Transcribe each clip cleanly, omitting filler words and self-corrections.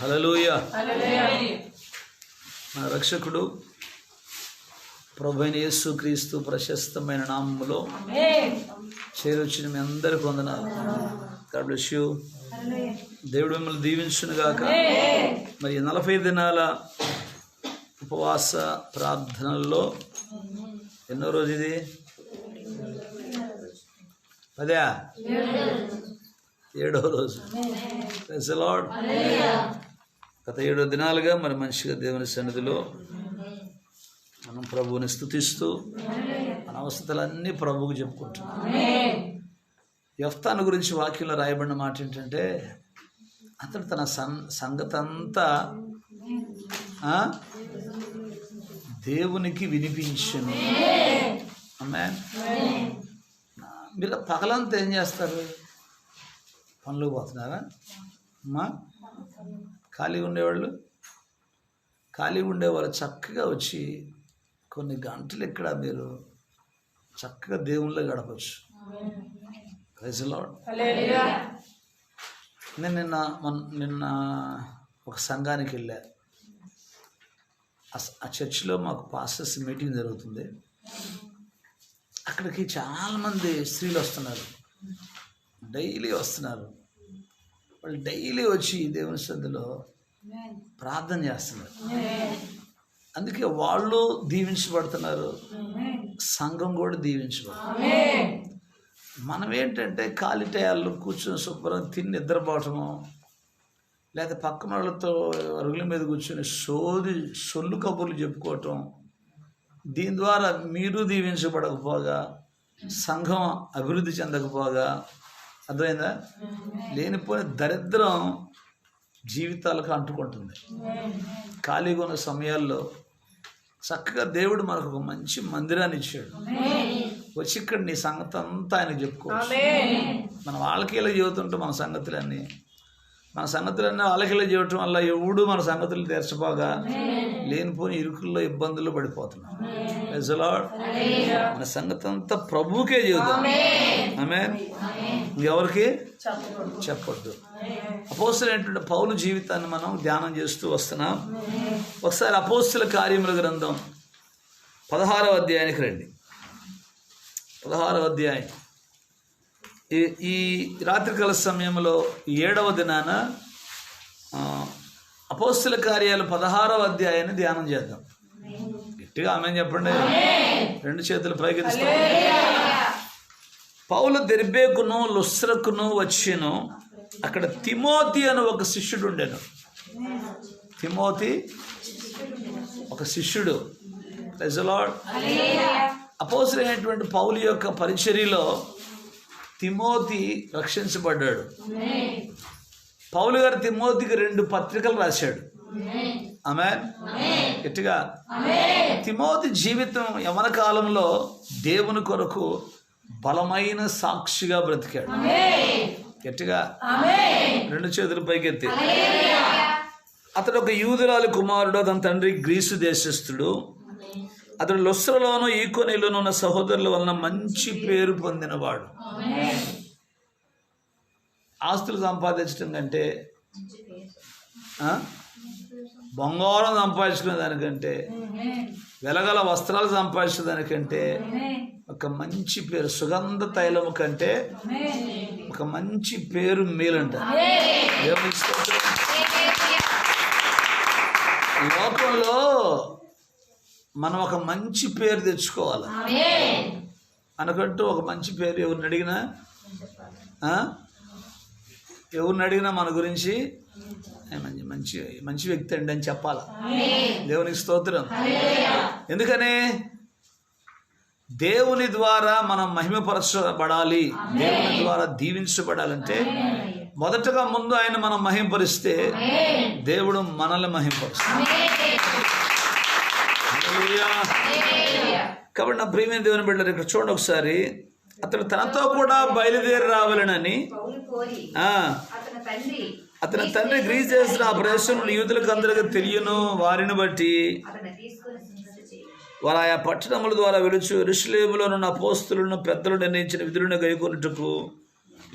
హల్లెలూయా. మన రక్షకుడు ప్రభువైన యేసుక్రీస్తు ప్రశస్తమైన నామములో చేరొచ్చిన మీ అందరికీ వందనాలు. God bless you. దేవుడు మిమ్మల్ని దీవించును గాక. మరి 40 దినాల ఉపవాస ప్రార్థనల్లో ఎన్నో రోజు ఇది? 7వ రోజు. Praise the lord. గత 7 దినాలుగా మరి మంచిగా దేవుని సన్నిధిలో మనం ప్రభువుని స్తుతిస్తూ మన అవసరాలన్నీ ప్రభువుకు చెప్పుకుంటున్నాం. యెఫ్తాను గురించి వాక్యంలో రాయబడిన మాట ఏంటంటే, అతడు తన సంగతి అంతా దేవునికి వినిపించును. ఆమేన్. మీరు పగలంతా ఏం చేస్తారు? పనులు పోతున్నారా అమ్మా? ఖాళీగా ఉండేవాళ్ళు చక్కగా వచ్చి కొన్ని గంటలు ఇక్కడ మీరు చక్కగా దేవుళ్ళో గడపచ్చు. Praise the Lord. నేను నిన్న ఒక సంఘానికి వెళ్ళా. ఆ చర్చిలో మాకు పాస్టర్స్ మీటింగ్ జరుగుతుంది. అక్కడికి చాలామంది స్త్రీలు వస్తున్నారు, డైలీ వస్తున్నారు. వాళ్ళు డైలీ వచ్చి దేవుని సన్నిధిలో ప్రార్థన చేస్తున్నారు. అందుకే వాళ్ళు దీవించబడుతున్నారు, సంఘం కూడా దీవించబడుతుంది. మనం ఏంటంటే ఖాళీ టయాల్లో కూర్చొని శుభ్రం తిని నిద్రపోవటము, లేదా పక్కన వాళ్ళతో అరుగుల మీద కూర్చొని సొల్లు కబుర్లు చెప్పుకోవటం, దీని ద్వారా మీరు దీవించబడకపోగా సంఘం అభివృద్ధి చెందకపోగా, అర్థమైందా? లేనిపోయిన దరిద్రం జీవితాలకు అంటుకుంటుంది. ఖాళీగా ఉన్న సమయాల్లో చక్కగా దేవుడు మనకు ఒక మంచి మందిరాన్ని ఇచ్చాడు. వచ్చి ఇక్కడ నీ సంగతి అంతా ఆయనకు చెప్పుకోవచ్చు. మనం వాళ్ళకి ఇలా చెబుతుంటే మన సంగతులన్నీ వాళ్ళకి ఇలా చెబుతాం వల్ల ఎవడు మన సంగతులు తెరచపోగా లేనిపోని ఇరుకుల్లో ఇబ్బందుల్లో పడిపోతున్నాం. Praise the lord. మన సంగతి అంతా ప్రభువుకే చెబుతాం. ఆమేన్. ఇంకెవరికి చెప్పొద్దు. అపోస్తలుడైనటువంటి పౌలు జీవితాన్ని మనం ధ్యానం చేస్తూ వస్తున్నాం. ఒకసారి అపోస్తల కార్యముల గ్రంథం 16వ అధ్యాయానికి రండి. 16వ అధ్యాయం. ఈ రాత్రికాల సమయంలో 7వ దినాన అపోస్తల కార్యాలు 16వ అధ్యాయాన్ని ధ్యానం చేద్దాం. గట్టిగా ఆమేన్ చెప్పండి. 2 చేతులు పైకెత్తిస్తాం. పౌలు దెర్బేకును లుస్త్రకును వచ్చెను. అక్కడ తిమోతి అని ఒక శిష్యుడు ఉండెను. తిమోతి ఒక శిష్యుడు. Praise the Lord. అపోస్తలుడైనటువంటి పౌలు యొక్క పరిచర్యలో తిమోతి రక్షించబడ్డాడు. పౌలు గారు తిమోతికి 2 పత్రికలు రాశాడు. ఆమేన్. గట్టిగా. తిమోతి జీవితం యవన కాలంలో దేవుని కొరకు బలమైన సాక్షిగా బ్రతికాడు. గట్టిగా 2 చేతులు పైకెత్తి. అతడు ఒక యూదురాలి కుమారుడు. అతని తండ్రి గ్రీసు దేశస్థుడు. అతడు లుస్త్రలోను ఈకొనిలోను ఉన్న సహోదరుల వలన మంచి పేరు పొందినవాడు. ఆస్తులు సంపాదించడం కంటే, బంగారం సంపాదించుకునే దానికంటే, వెలగల వస్త్రాలు సంపాదించే దానికంటే, ఒక మంచి పేరు, సుగంధ తైలము కంటే ఒక మంచి పేరు మేలంట. లోకంలో మనం ఒక మంచి పేరు తెచ్చుకోవాలి. అనకంటూ ఒక మంచి పేరు ఎవరిని అడిగినా మన గురించి మంచి మంచి వ్యక్తి అండి అని చెప్పాలి. దేవునికి స్తోత్రం. ఎందుకని? దేవుని ద్వారా మనం మహిమపరచబడాలి, దేవుని ద్వారా దీవించబడాలంటే మొదటగా ముందు ఆయన మనం మహింపరిస్తే దేవుడు మనల్ని మహింపరుస్తాడు. కాబట్టి నా ప్రియమైన దేవుని బిడ్డలారా, ఇక్కడ చూడండి ఒకసారి. అతడు తనతో కూడా బయలుదేరి రావాలనని అతని తండ్రి గ్రీస్ చేసిన ఆ ప్రదేశంలో యూదులకు అందరికీ తెలియను. వారిని బట్టి వారు ఆయా పట్టణముల ద్వారా వెలుచు యెరూషలేములో ఉన్న అపోస్తలులను పెద్దలు నిర్ణయించిన విధులను గైకొనుటకు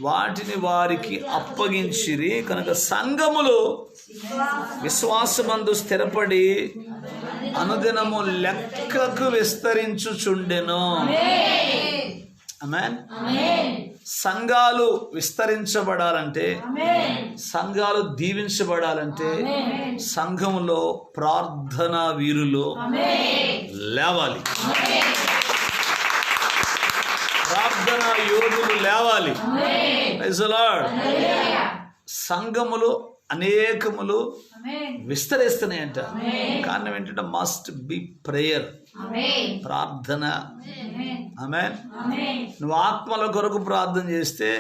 వాటిని వారికి అప్పగించిరి కనుక సంఘములు విశ్వాసమందు స్థిరపడి అనుదినము లెక్కకు విస్తరించుచుండెను. ఆమేన్. సంఘాలు విస్తరించబడాలంటే, సంఘాలు దీవించబడాలంటే సంఘములో ప్రార్థనా వీరులు లేవాలి, ప్రార్థనా యోధులు లేవాలి. Praise the Lord. సంఘములు అనేకములు విస్తరిస్తున్నాయంట. కారణం ఏంటంటే మస్ట్ బి ప్రేయర్, ప్రార్థన. ఆమేన్. నువ్వు ఆత్మల కొరకు ప్రార్థన చేస్తే,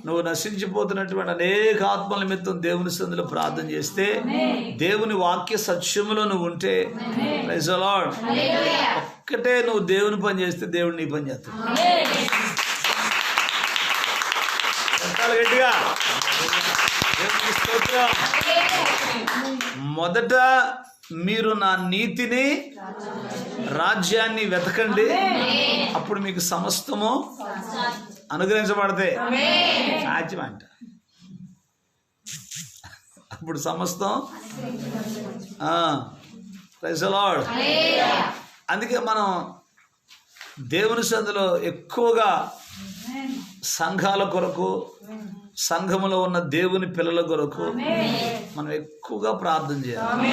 నువ్వు నశించిపోతున్నటువంటి అనేక ఆత్మల నిమిత్తం దేవుని సన్నిధిలో ప్రార్థన చేస్తే, దేవుని వాక్య సత్యములో నువ్వు ఉంటే, ప్రైజ్ ది లార్డ్, ఒక్కటే నువ్వు దేవుని పని చేస్తే దేవుడు నీ పని చేస్తాడు. గట్టిగా దేవునికి స్తోత్రం. మొదట మీరు నా నీతిని రాజ్యాన్ని వెతకండి, అప్పుడు మీకు సమస్తము అనుగ్రహించబడతాయి. సాధ్యం అంట. అప్పుడు సమస్తం. Praise the lord. అందుకే మనం దేవుని సన్నిధిలో ఎక్కువగా సంఘాల కొరకు, సంఘములో ఉన్న దేవుని పిల్లల కొరకు మనం ఎక్కువగా ప్రార్థన చేయాలి.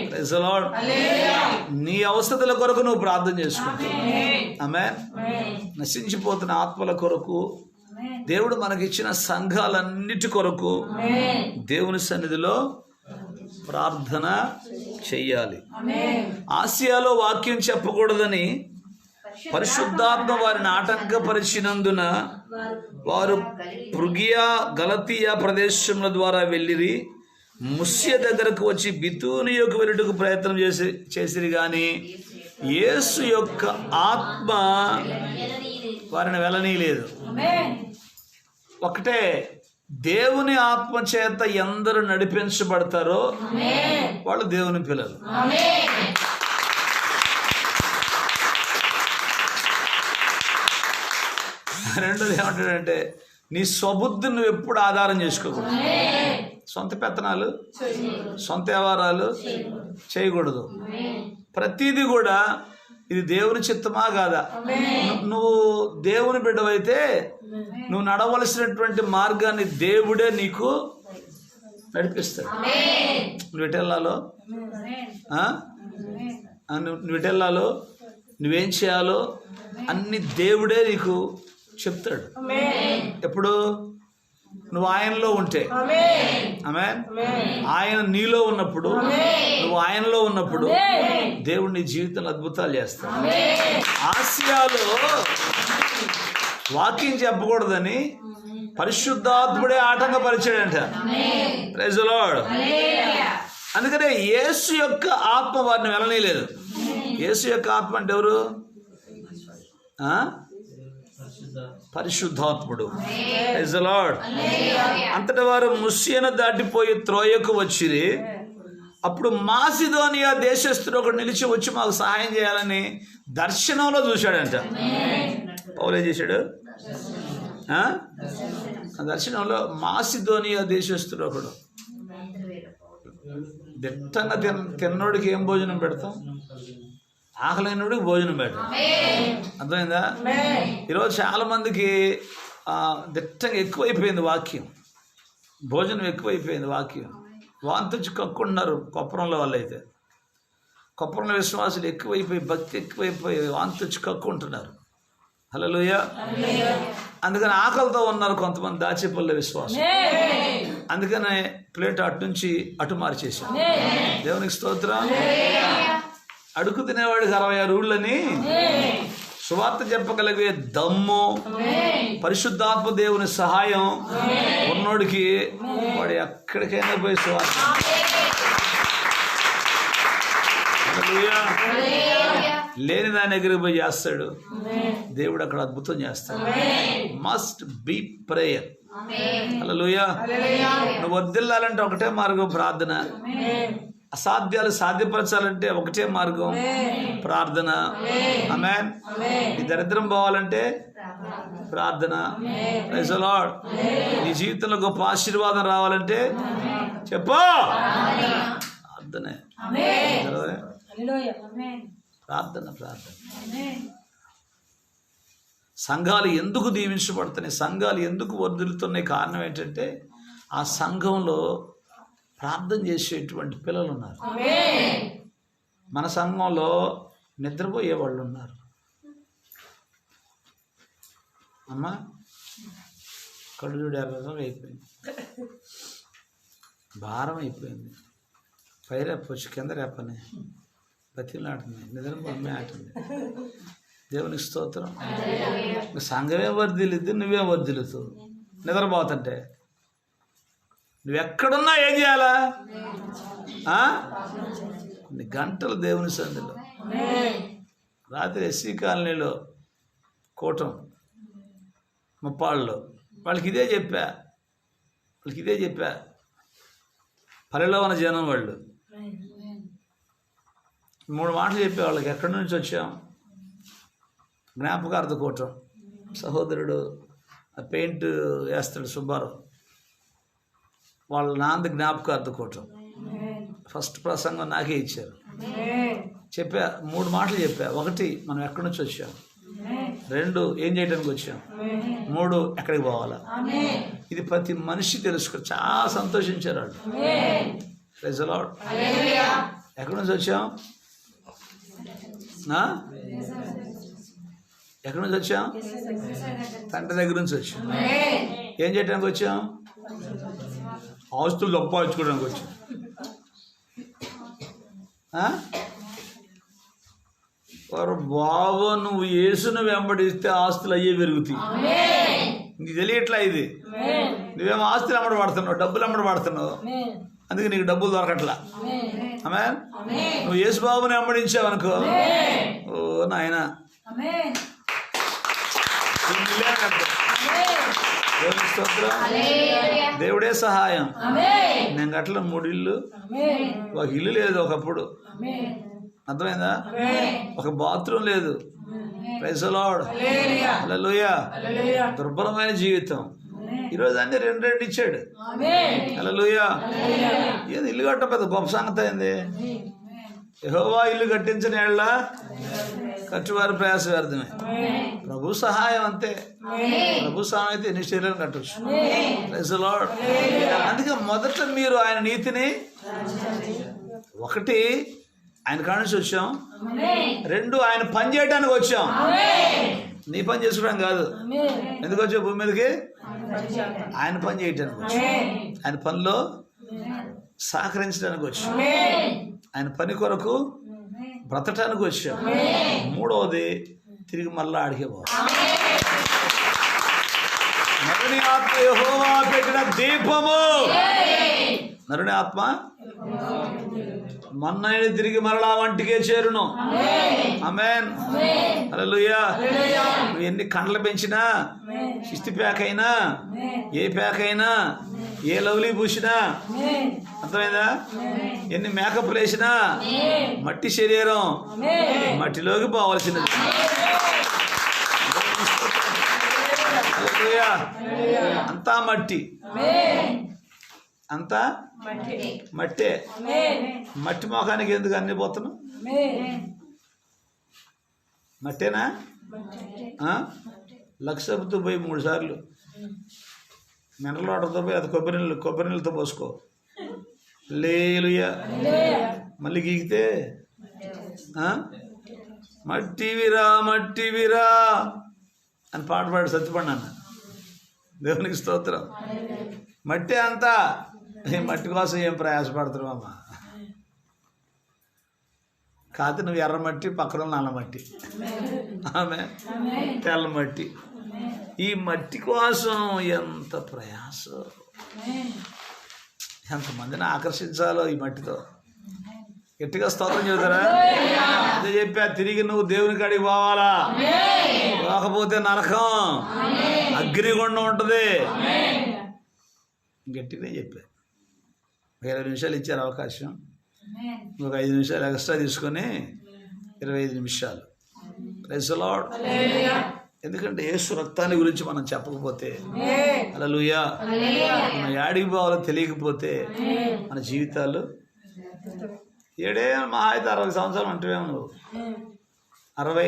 Praise the lord. నీ అవసరతల కొరకు నువ్వు ప్రార్థన చేసుకుంటావు. ఆమేన్. నశించిపోతున్న ఆత్మల కొరకు, దేవుడు మనకిచ్చిన సంఘాలన్నిటి కొరకు దేవుని సన్నిధిలో ప్రార్థన చెయ్యాలి. ఆసియాలో వాక్యం చెప్పకూడదని పరిశుద్ధాత్మ వారిని ఆటంకపరిచినందున వారు పృగియా, గలతీయా ప్రదేశముల ద్వారా వెళ్ళిరి. ముస్య దగ్గరకు వచ్చి బితూనియోకు వెళ్ళుటకు ప్రయత్నం చేసిరి గాని యేసు యొక్క ఆత్మ వారిని వెళ్ళనీయలేదు. ఒకటే, దేవుని ఆత్మ చేత ఎందరు నడిపించబడతారో వాళ్ళు దేవుని పిల్లలు. రెండోది ఏమంటాడంటే, నీ స్వబుద్ధి నువ్వు ఎప్పుడు ఆధారం చేసుకోకూడదు. సొంత పెత్తనాలు, సొంత వ్యవహారాలు చేయకూడదు. ప్రతిదీ కూడా ఇది దేవుని చిత్తమా కాదా, నువ్వు దేవుని బిడ్డవైతే నువ్వు నడవలసినటువంటి మార్గాన్ని దేవుడే నీకు నడిపిస్తాడు. నువ్వు ఎటెళ్ళాలో, నువ్వు ఎటెళ్ళాలో, నువ్వేం చేయాలో అన్ని దేవుడే నీకు చెప్తాడు. ఎప్పుడు నువ్వు ఆయనలో ఉంటే. ఆమేన్. ఆయన నీలో ఉన్నప్పుడు, నువ్వు ఆయనలో ఉన్నప్పుడు దేవుడు నీ జీవితంలో అద్భుతాలు చేస్తాడు. ఆసియాలో వాక్యం చెప్పకూడదని పరిశుద్ధాత్ముడే ఆటంకపరిచాడంట. Praise the Lord. అందుకనే యేసు యొక్క ఆత్మ వారిని వెళ్ళనీయలేదు. యేసు యొక్క ఆత్మ అంటే ఎవరు? పరిశుద్ధాత్ముడు. Praise the lord. అంతటా వారు ముస్యను దాటిపోయి త్రోయకు వచ్చిరి. అప్పుడు మాసిదోనియా దేశస్థుడు ఒకడు నిలిచి వచ్చి మాకు సహాయం చేయాలని దర్శనంలో చూశాడంట. పౌలు ఏం చేశాడు? దర్శనంలో మాసిదోనియా దేశస్థుడు ఒకడు. దిట్టంగా తిన్నోడికి ఏం భోజనం పెడతాం? ఆకలైనోడికి భోజనం పెడతాం. అర్థమైందా? ఈరోజు చాలా మందికి దిట్టంగా ఎక్కువైపోయింది వాక్యం, భోజనం ఎక్కువైపోయింది వాక్యం. వాంతించి కక్కుంటున్నారు కొప్పరంలో వాళ్ళు. అయితే కొప్పరంలో విశ్వాసులు ఎక్కువైపోయి, భక్తి ఎక్కువైపోయి వాంతించి కక్కుంటున్నారు. హల్లెలూయా. అందుకని ఆకలితో ఉన్నారు కొంతమంది దాచేపల్లి విశ్వాసం. అందుకనే ప్లేట్ అటు నుంచి అటు మార్చేశాం. దేవునికి స్తోత్రం. అడుగు తినేవాడికి 66 ఊళ్ళని సువార్త చెప్పగలిగే దమ్ము, పరిశుద్ధాత్మ దేవుని సహాయం ఉన్నోడికి వాడు ఎక్కడికైనా పోయి సువార్త. లేని దాని దగ్గరికి పోయి చేస్తాడు దేవుడు, అక్కడ అద్భుతం చేస్తాడు. Must be prayer. హల్లెలూయా. నువ్వు వర్ధిల్లాలంటే ఒకటే మార్గం, ప్రార్థన. అసాధ్యాలు సాధ్యపరచాలంటే ఒకటే మార్గం, ప్రార్థన. ఆమేన్. నీ దరిద్రం పోవాలంటే ప్రార్థన. Praise the lord. నీ జీవితంలో గొప్ప ఆశీర్వాదం రావాలంటే చెప్పు ప్రార్థనే. ప్రార్థన ప్రార్థన. సంఘాలు ఎందుకు దీవించబడుతున్నాయి, సంఘాలు ఎందుకు వర్ధిల్లుతున్నాయి? కారణం ఏంటంటే ఆ సంఘంలో ప్రార్థన చేసేటువంటి పిల్లలు ఉన్నారు. మన సంఘంలో నిద్రపోయే వాళ్ళు ఉన్నారు. అమ్మా కళ్ళు చూడు ఎర్రగా అయిపోయింది, భారం అయిపోయింది, పై రేపొచ్చి కింద రేపని బతిలాడుతుంది, నిద్రపోమే ఆటుంది. దేవునికి స్తోత్రం. సంఘమే వర్ధిల్లుద్ది, నువ్వే వర్ధిల్లుతావు. నిద్రపోతుంటే నువ్వెక్కడున్నా ఏం చేయాలా? కొన్ని గంటలు దేవుని సన్నిధిలో. రాత్రి ఎస్సీ కాలనీలో కూటం ముప్పాళ్ళలో వాళ్ళకి ఇదే చెప్పా, పల్లెలో ఉన్న జనం వాళ్ళు 3 మాటలు చెప్పే వాళ్ళకి. ఎక్కడి నుంచి వచ్చాం? జ్ఞాపకార్థ కూటం. సహోదరుడు పెయింట్ వేస్తాడు సుబ్బారావు, వాళ్ళ నాన్న జ్ఞాపకార్థ కూటం. ఫస్ట్ ప్రసంగం నాకే ఇచ్చారు. చెప్పా 3 మాటలు చెప్పా. 1 మనం ఎక్కడి నుంచి వచ్చాం, 2 ఏం చేయడానికి వచ్చాం, 3 ఎక్కడికి పోవాలా. ఇది ప్రతి మనిషి తెలుసుకో. చాలా సంతోషించారు వాళ్ళు. Praise the lord. ఎక్కడి నుంచి వచ్చాం? ఎక్కడి నుంచి వచ్చాం? తండ్రి దగ్గర నుంచి వచ్చాం. ఏం చేయడానికి వచ్చాం? ఆస్తులు సంపాదించుకోవడానికి వచ్చాం. బాబు నువ్వు యేసును వెంబడిస్తే ఆస్తులు అయ్యే పెరుగుతాయి. నీకు తెలియట్లా ఇది. నువ్వేమో ఆస్తులు అమ్మడి పడుతున్నావు, డబ్బులు అమ్మడి పడుతున్నావు, అందుకే నీకు డబ్బులు దొరకట్లా. ఆమేన్. నువ్వు యేసు బాబుని వెంబడించావు అనుకో, ఓ నాయన దేవుడే సహాయం. నేను గట్ల 3 ఇల్లు, ఒక ఇల్లు లేదు ఒకప్పుడు, అర్థమైందా? ఒక బాత్రూమ్ లేదు. Praise the Lord. హల్లెలూయా. దుర్బలమైన జీవితం. ఈరోజు అన్ని 2 ఇచ్చాడు. హల్లెలూయా. ఏది ఇల్లు కట్ట పెద్ద గొప్ప సంగతి అయింది. యెహోవా ఇల్లు కట్టించిన ఏళ్ళ కట్టువారి ప్రయాస వ్యర్థమే. ప్రభు సహాయం అంతే. ప్రభు సహాయం అయితే ఎన్ని శరీరం కట్టవచ్చు. Praise the lord. అందుకే మొదట మీరు ఆయన నీతిని, 1 ఆయన కాడ నుంచి వచ్చాం, 2 ఆయన పని చేయడానికి వచ్చాం. నీ పని చేసుకోవడం కాదు. ఎందుకు వచ్చావు భూమి మీదకి? ఆయన పని చేయటానికి వచ్చాం. ఆయన పనిలో సహకరించడానికి వచ్చాం. ఆయన పని కొరకు బ్రతకటానికి వచ్చాం. 3వది తిరిగి మళ్ళా ఆడికే పోవాలి. నరుని ఆత్మ యెహోవా పెట్టిన దీపము. నరుని ఆత్మ మన్నైన తిరిగి మరలా వంటికే చేరును. ఆమేన్. హల్లెలూయా. నువ్వు ఎన్ని కండ్లు పెంచినా, శిస్తి ప్యాక్ అయినా, ఏ ప్యాక్ అయినా, ఏ లవ్లీ పూసినా, అర్థమైందా? ఎన్ని మేకప్లు వేసినా మట్టి శరీరం మట్టిలోకి పోవాల్సినది. హల్లెలూయా. అంతా మట్టి, అంతా మట్టే. మట్టి మొఖానికి ఎందుకు అన్ని పోతున్నావు? మట్టేనా? లక్షతో పోయి 3 సార్లు మినరల్ వాటర్తో పోయి అది కొబ్బరి నీళ్ళతో పోసుకో. హల్లెలూయా. మళ్ళీ గీకితే మట్టివిరా మట్టివిరా అని పాట పాడు సత్యపడినాను. దేవునికి స్తోత్రం. మట్టి అంతా. మట్టి కోసం ఏం ప్రయాసపడుతున్నావమ్మా? కాదు నువ్వు ఎర్ర మట్టి, పక్కన నల్ల మట్టి, ఆమె తెల్ల మట్టి. ఈ మట్టి కోసం ఎంత ప్రయాసం, ఎంతమందిని ఆకర్షించాలో ఈ మట్టితో. గట్టిగా స్తోత్రం చెబుతారా? అదే చెప్పా, తిరిగి నువ్వు దేవుని కాడికి పోవాలా, పోకపోతే నరకం, అగ్నిగుండం ఉంటుంది. గట్టిగానే చెప్పా. 20 నిమిషాలు ఇచ్చారు అవకాశం. ఒక 5 నిమిషాలు ఎక్స్ట్రా తీసుకొని 25 నిమిషాలు. Praise the lord. ఎందుకంటే యేసు రక్తాన్ని గురించి మనం చెప్పకపోతే, హల్లెలూయా, మనం యాడికి పోవాలో తెలియకపోతే మన జీవితాలు మహా అయితే 60 సంవత్సరాలు అంటువేమో నువ్వు. 60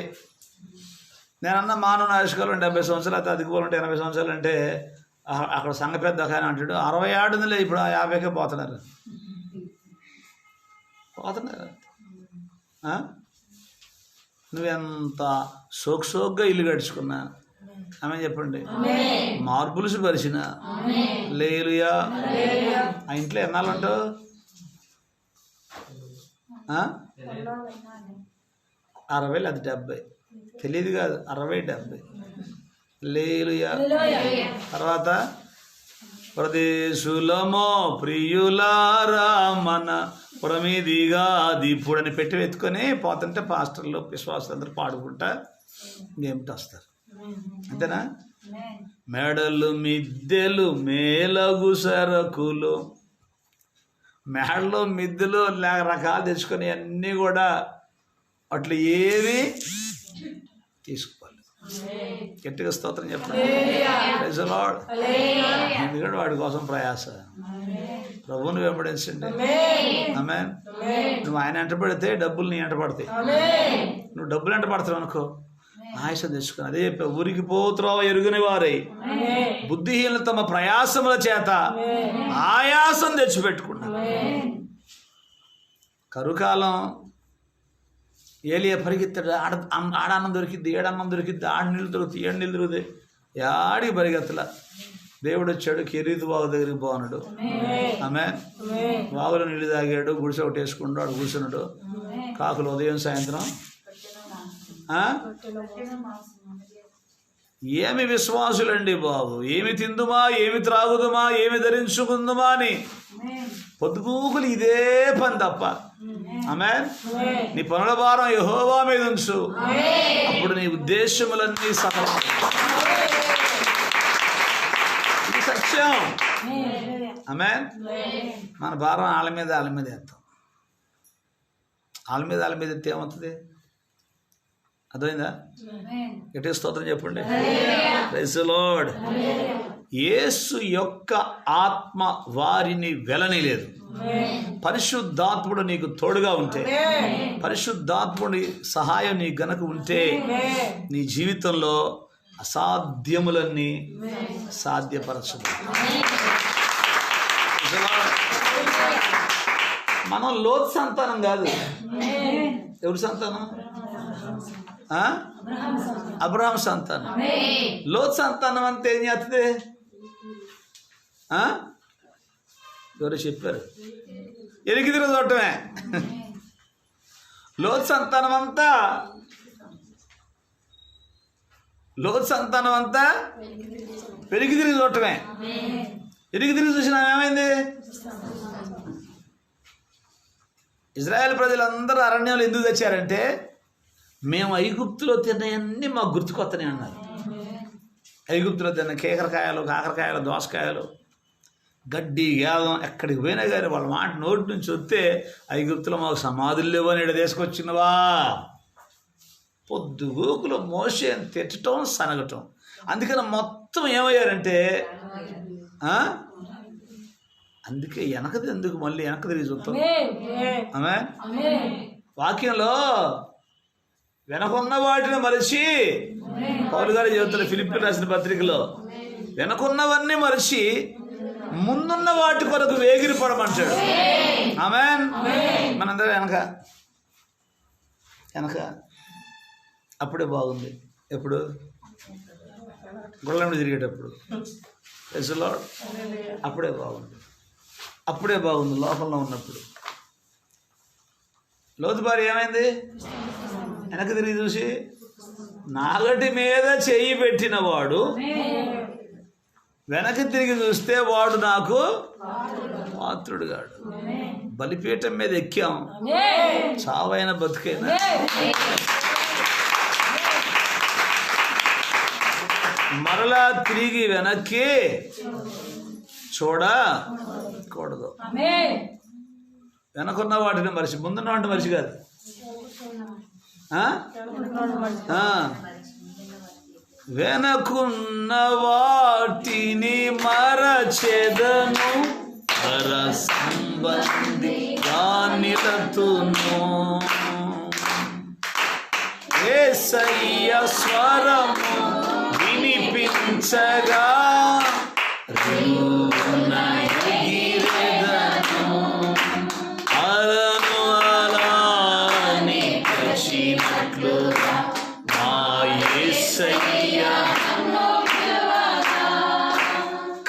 నేనన్నా మానవ ఆయుష్కాలం 70 సంవత్సరాలు, అయితే అదికి పోవాలంటే 80 సంవత్సరాలు అంటే అక్కడ సంఘ పెద్ద ఒక ఆయన అంటాడు 60 ఆడుందిలే, ఇప్పుడు 50కే పోతున్నారు. నువ్వెంత సోగ్గా ఇల్లు గడుచుకున్నా, ఆమె చెప్పండి, మార్బుల్స్ పరిచిన లేలుయా, ఆ ఇంట్లో ఎన్నాళ్ళు ఉంటావు? 60 లేదా 70 తెలియదు కాదు, 60-70 లేలుయా. తర్వాత ప్రదేశులమో ప్రియులారా మన పురమీదిగా దీపుడని పెట్టి వెతుకొని పోతుంటే పాస్టర్లు విశ్వాసులందరూ పాడుకుంటా గేమిటి వస్తారు. అంతేనా? మెడలు మిద్దెలు మేలగు సరకులు, మేడలు మిద్దెలు రకాలు తెచ్చుకొని అన్నీ కూడా అట్లా ఏవి తీసుకోవాలి. గట్టిగా స్తోత్రం చెప్పండి. Praise the lord. ఎందుకంటే వాడి కోసం ప్రయాస. ప్రభువుని వెంబడించండి. ఆమేన్. నువ్వు ఆయన వెంట పడితే డబ్బులు నీ వెంట పడతాయి. నువ్వు డబ్బులు వెంట పడతావు అనుకో, ఆయాసం తెచ్చుకుని అదే చెప్పా, ఊరికి పోతురావ ఎరుగని వారై బుద్ధిహీనులు తమ ప్రయాసముల చేత ఆయాసం తెచ్చిపెట్టుకున్నారు. కరుకాలం ఏలియా పరిగెత్తాడు. ఆడన్నం దొరికిద్ది, ఏడన్నం దొరికిద్ది, ఆడ నీళ్ళు దొరుకుతాయి, 7 నీళ్ళు దొరుకుతాయి, యాడికి పరిగెత్తల. దేవుడు వచ్చాడు, కెరీతు వాగు దగ్గరికి పోన్నాడు. ఆమె వాగులో నీళ్ళు తాగాడు, గుడిసె ఒకటి వేసుకున్నాడు, ఆడు కూర్చున్నాడు. కాకులు ఉదయం సాయంత్రం. ఏమి విశ్వాసులండి బాబు, ఏమి తిందుమా, ఏమి త్రాగుదుమా, ఏమి ధరించుకుందుమా అని పొద్దుగూకులు ఇదే పని తప్ప. ఆమేన్. నీ పనుల భారం యెహోవా మీద ఉంచు, అప్పుడు నీ ఉద్దేశములన్నీ సఫలం. ఇది సత్యం. ఆమేన్. మన భారం వాళ్ళ మీద వేస్తాం. వాళ్ళ మీద ఎత్తే ఏమవుతుంది? అర్థమైందా? గట్టిగా స్తోత్రం చెప్పండి. Praise the lord. యేసు యొక్క ఆత్మ వారిని వెలనీలేదు. పరిశుద్ధాత్ముడు నీకు తోడుగా ఉంటే, పరిశుద్ధాత్ముడి సహాయం నీ గనక ఉంటే, నీ జీవితంలో అసాధ్యములన్నీ సాధ్యపరచు. మనం లోతు సంతానం కాదు. ఎవరి సంతానం? అబ్రహాం సంతానం. లోతు సంతానం అంతా ఏం చేస్తుంది? ఎవరు చెప్పారు? ఎరిగిదిరి చూడటమే. లోతు సంతానం అంతా పెరిగిదిరి చూడటమే. ఎరిగిదిరి చూసినా ఏమైంది? ఇజ్రాయేల్ ప్రజలందరూ అరణ్యంలో ఎందుకు తెచ్చారంటే, మేము ఐగుప్తులో తిన్నవన్నీ మాకు గుర్తుకొత్తనే అన్నారు. ఐగుప్తులో తిన్న కేకరకాయలు, కాకరకాయలు, దోసకాయలు, గడ్డి గేదం ఎక్కడికి పోయినా కానీ వాళ్ళ మాట నోటి నుంచి వస్తే, ఐగుప్తులో మాకు సమాధులు లేవు అని ఇక్కడ తీసుకొచ్చినవా. పొద్దుగూకులు మోసే తిట్టడం, సనగటం. అందుకని మొత్తం ఏమయ్యారంటే, అందుకే వెనకది ఎందుకు మళ్ళీ వెనక తిరిగి చూస్తాం. ఆమె వాక్యంలో వెనకున్న వాటిని మరిచి, పౌలు గారు చెబుతారు ఫిలిప్పీయులకు రాసిన పత్రికలో, వెనకున్నవన్నీ మరిచి ముందున్న వాటి కొరకు వేగిరి పడమంటాడు. ఆమేన్. మనందరం వెనక అప్పుడే బాగుంది. ఎప్పుడు? గుళ్ళ తిరిగేటప్పుడు. Praise the lord. అప్పుడే బాగుంది లోకంలో ఉన్నప్పుడు. లోతు భార్య ఏమైంది? వెనక తిరిగి చూసి, నాగటి మీద చెయ్యి పెట్టిన వాడు వెనక్కి తిరిగి చూస్తే వాడు నాకు పాత్రుడుగాడు. బలిపీఠం మీద ఎక్కాం, చావైన బతుకైనా మరలా తిరిగి వెనక్కి చూడకూడదు. వెనకున్న వాటిని మనిషి, ముందున్న వాటిని మనిషి కాదు. వెనకున్న వాటిని మరచెదను, పర సంబంధిగా నిలతును. యేసయ్య స్వరము వినిపించగా రివ్వున ఎగిరెదను. అలను అలాని కచ్చినట్లుగా మా యేసయ్య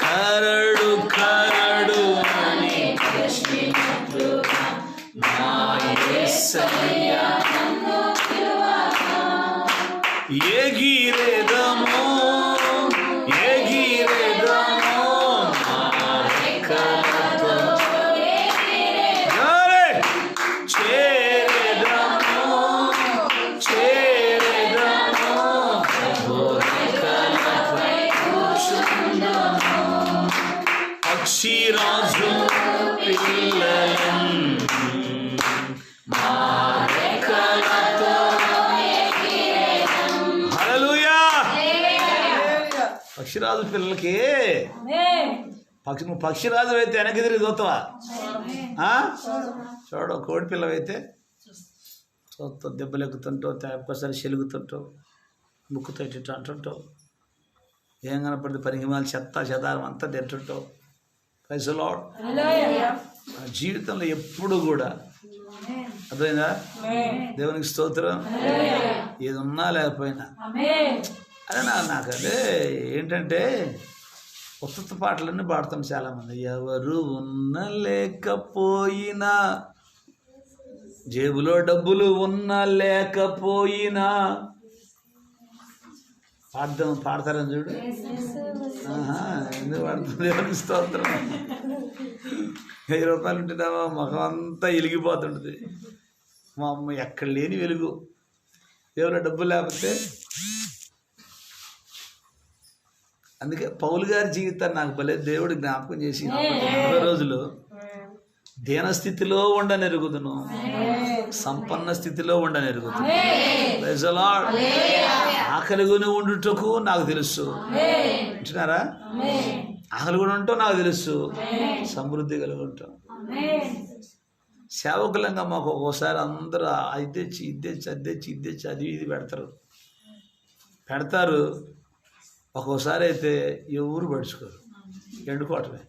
కరడు కరడు అని కచ్చినట్లుగా మా యేసయ్య ఎగిరెదము ఎగిరెదము రెక్కలతో చేరెదము చేరెదము రెక్కలపై కూర్చుందుము. పక్షిరాజు పిల్లలం మా రెక్కలతో. పక్షిరాజు పిల్లలకి నువ్వు పక్షిరాజు అయితే వెనక్కి తిరిగి చూస్తావా? చూడ కోడి పిల్లవైతే చూస్తావు, దెబ్బలు ఎక్కుతుంటావు, ఒక్కసారి చెలుగుతుంటావు, ముక్కుతో ఇటు అంటుంటావు, ఏం కనపడితే పరిగమాలు చెత్త చెదారం అంతా తింటుంటావు. Praise the lord. జీవితంలో ఎప్పుడు కూడా అర్థమైందా? దేవునికి స్తోత్రం. ఏది ఉన్నా లేకపోయినా అదే నాకు అదే ఏంటంటే ఉత్త పాటలన్నీ పాడతాం చాలామంది. ఎవరు ఉన్న లేకపోయినా, జేబులో డబ్బులు ఉన్నా లేకపోయినా పాడతారని చూడు. ఎందుకు పాడుతుంది? దేవునికి స్తోత్రం. 1000 రూపాయలు ఉంటున్నామా ముఖం అంతా వెలిగిపోతుంటుంది. మా అమ్మ ఎక్కడ లేని వెలుగు. జేబులో డబ్బులు లేకపోతే. అందుకే పౌలు గారి జీవితాన్ని నాకు భలే దేవుడు జ్ఞాపకం చేసి 40 రోజులు దీనస్థితిలో ఉండనెరుగుదును, సంపన్న స్థితిలో ఉండనెరుగుదును. Praise the Lord. ఆకలిగొని ఉండుటకు నాకు తెలుసు. వింటున్నారా? ఆకలి కూడా ఉంటాం నాకు తెలుసు, సమృద్ధి కలిగి ఉంటాం. సేవకులంగా మాకు ఒక్కోసారి అందరూ అది తెచ్చి ఇది తెచ్చి అది తెచ్చి ఇది తెచ్చి అది ఇది పెడతారు. ఒక్కోసారి అయితే ఎవరు పడుచుకోరు, ఎండుకోవటమే.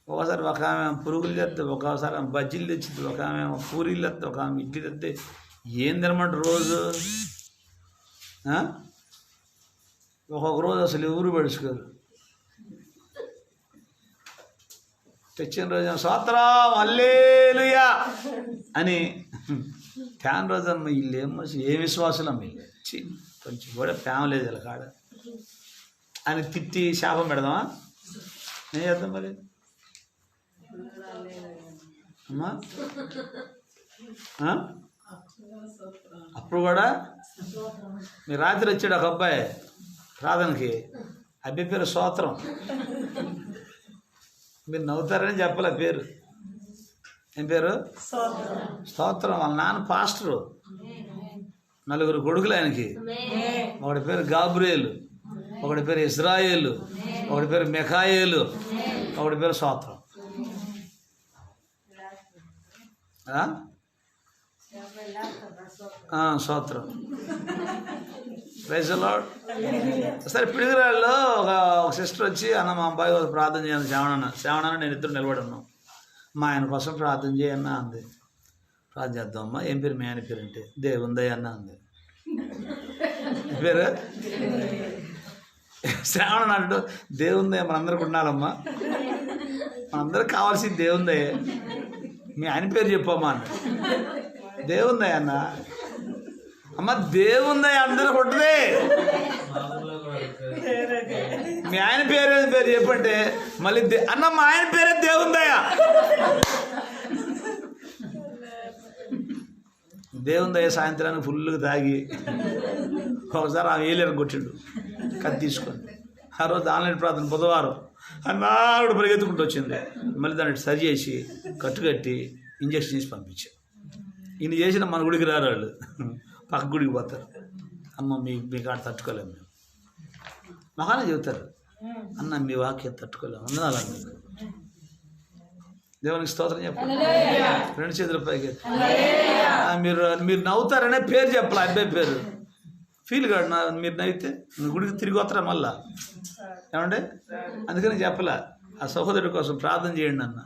ఒకసారి ఒక ఆమె పురుగులు తెస్తే, ఒకసారి ఆమె బజ్జీలు తెచ్చింది, ఒక ఆమె పూరీలు తెస్తే, ఒక ఆమె ఇడ్లీ తెస్తే ఏం తినమంటారు రోజు. ఒక్కొక్క రోజు అసలు ఎవరు పడుచుకోరు. తెచ్చిన రోజు స్తోత్రం హల్లెలూయా అని, ఫ్యాన్ రోజు అమ్మ వీళ్ళు ఏ విశ్వాసులమ్మ వీళ్ళు కొంచెం కూడా ప్రేమ లేదు ఇలా కాడ అని తిట్టి శాపం పెడదామా? ఏం చేద్దాం మరి అమ్మా? అప్పుడు కూడా మీ రాత్రి వచ్చాడు ఒక అబ్బాయి ప్రార్థనకి, అబ్బాయి పేరు స్తోత్రం. మీరు నవ్వుతారని చెప్పలే పేరు. ఏం పేరు? స్తోత్రం. వాళ్ళ నాన్న పాస్టరు, 4 కొడుకులు ఆయనకి. ఒకటి పేరు గాబ్రియేలు, ఒకటి పేరు ఇజ్రాయేలు, ఒకటి పేరు మిఖాయేలు, ఒకటి పేరు స్తోత్రం. స్తోత్రం. Praise the lord. సరే పిడుగురాళ్ళలో ఒక సిస్టర్ వచ్చి అన్న మా అబ్బాయి ప్రార్థన చేయాలి శ్రావణ నేను ఇద్దరు నిలబడి ఉన్నాం, మా ఆయన కోసం ప్రార్థన చేయన్నా అంది. ప్రార్థన చేద్దామమ్మా. ఏం పేరు మీ ఆయన పేరు అంటే దేవుందయ్య అన్న అంది. పేరు శ్రావణ అంటూ దేవుందయ్య మనందరికి ఉండాలమ్మా, మనందరికి కావాల్సింది దేవుందయ్య, మీ ఆయన పేరు చెప్పమ్మా అన్న. దేవుందయ్య అన్న. అమ్మ దేవుందయ్య అందరికి ఉంటుంది, మీ ఆయన పేరు చెప్పంటే మళ్ళీ అన్న మా ఆయన పేరే దేవుందయ్య. దేవుందయ్య సాయంత్రానికి ఫుల్గా తాగి ఒకసారి ఆ ఏలేరు కొట్టిండు కత్తి తీసుకొని. ఆ రోజు ఆన్లైన్ ప్రార్థన బుధవారం అన్నాడు పరిగెత్తుకుంటూ వచ్చింది. మళ్ళీ దాన్ని సరి చేసి కట్టుకట్టి ఇంజక్షన్ చేసి పంపించాం. ఈయన చేసిన మన గుడికి రారు వాళ్ళు, పక్క గుడికి పోతారు. అమ్మ మీకు ఆడ తట్టుకోలేము మేము. మహానే చెబుతారు, అన్న మీ వాక్యం తట్టుకోలేము, వందనాలు మీకు. దేవునికి స్తోత్రం చెప్పండి. 2 చేతుల పైకి. మీరు నవ్వుతారనే పేరు చెప్పాలి, అబ్బాయి పేరు ఫీల్ కాదు. మీరు నవ్వితే గుడికి తిరిగి వస్తారా మళ్ళా, ఏమంటే అందుకని చెప్పలే. ఆ సహోదరుడి కోసం ప్రార్థన చేయండి అన్న.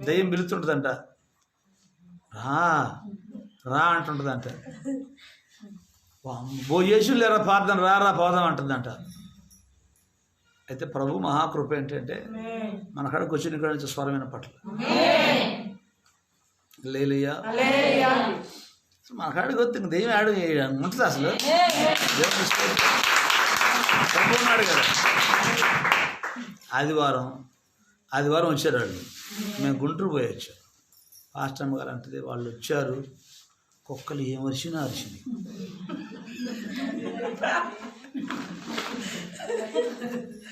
దయ్యం పిలుస్తుంటుందంట, రా అంటుంటుందంట. యేసు లేరా ప్రార్థన, రారా పోదాం అంటుందంట. అయితే ప్రభు మహాకృప ఏంటంటే మన కాడికి వచ్చిన కాడ నుంచి స్వరమైన పట్ల లేలుయా. మన కాడికి వస్తే ఇంక దెయ్యం ఆడు ఉంటుంది అసలు. ప్రభు ఉన్నాడు కదా. ఆదివారం వచ్చారు వాళ్ళు. మేము గుంటూరు పోయి వచ్చాం. పాస్టర్ గారు అంటే వాళ్ళు వచ్చారు, కుక్కలు ఏం అరిచినా అరిచింది.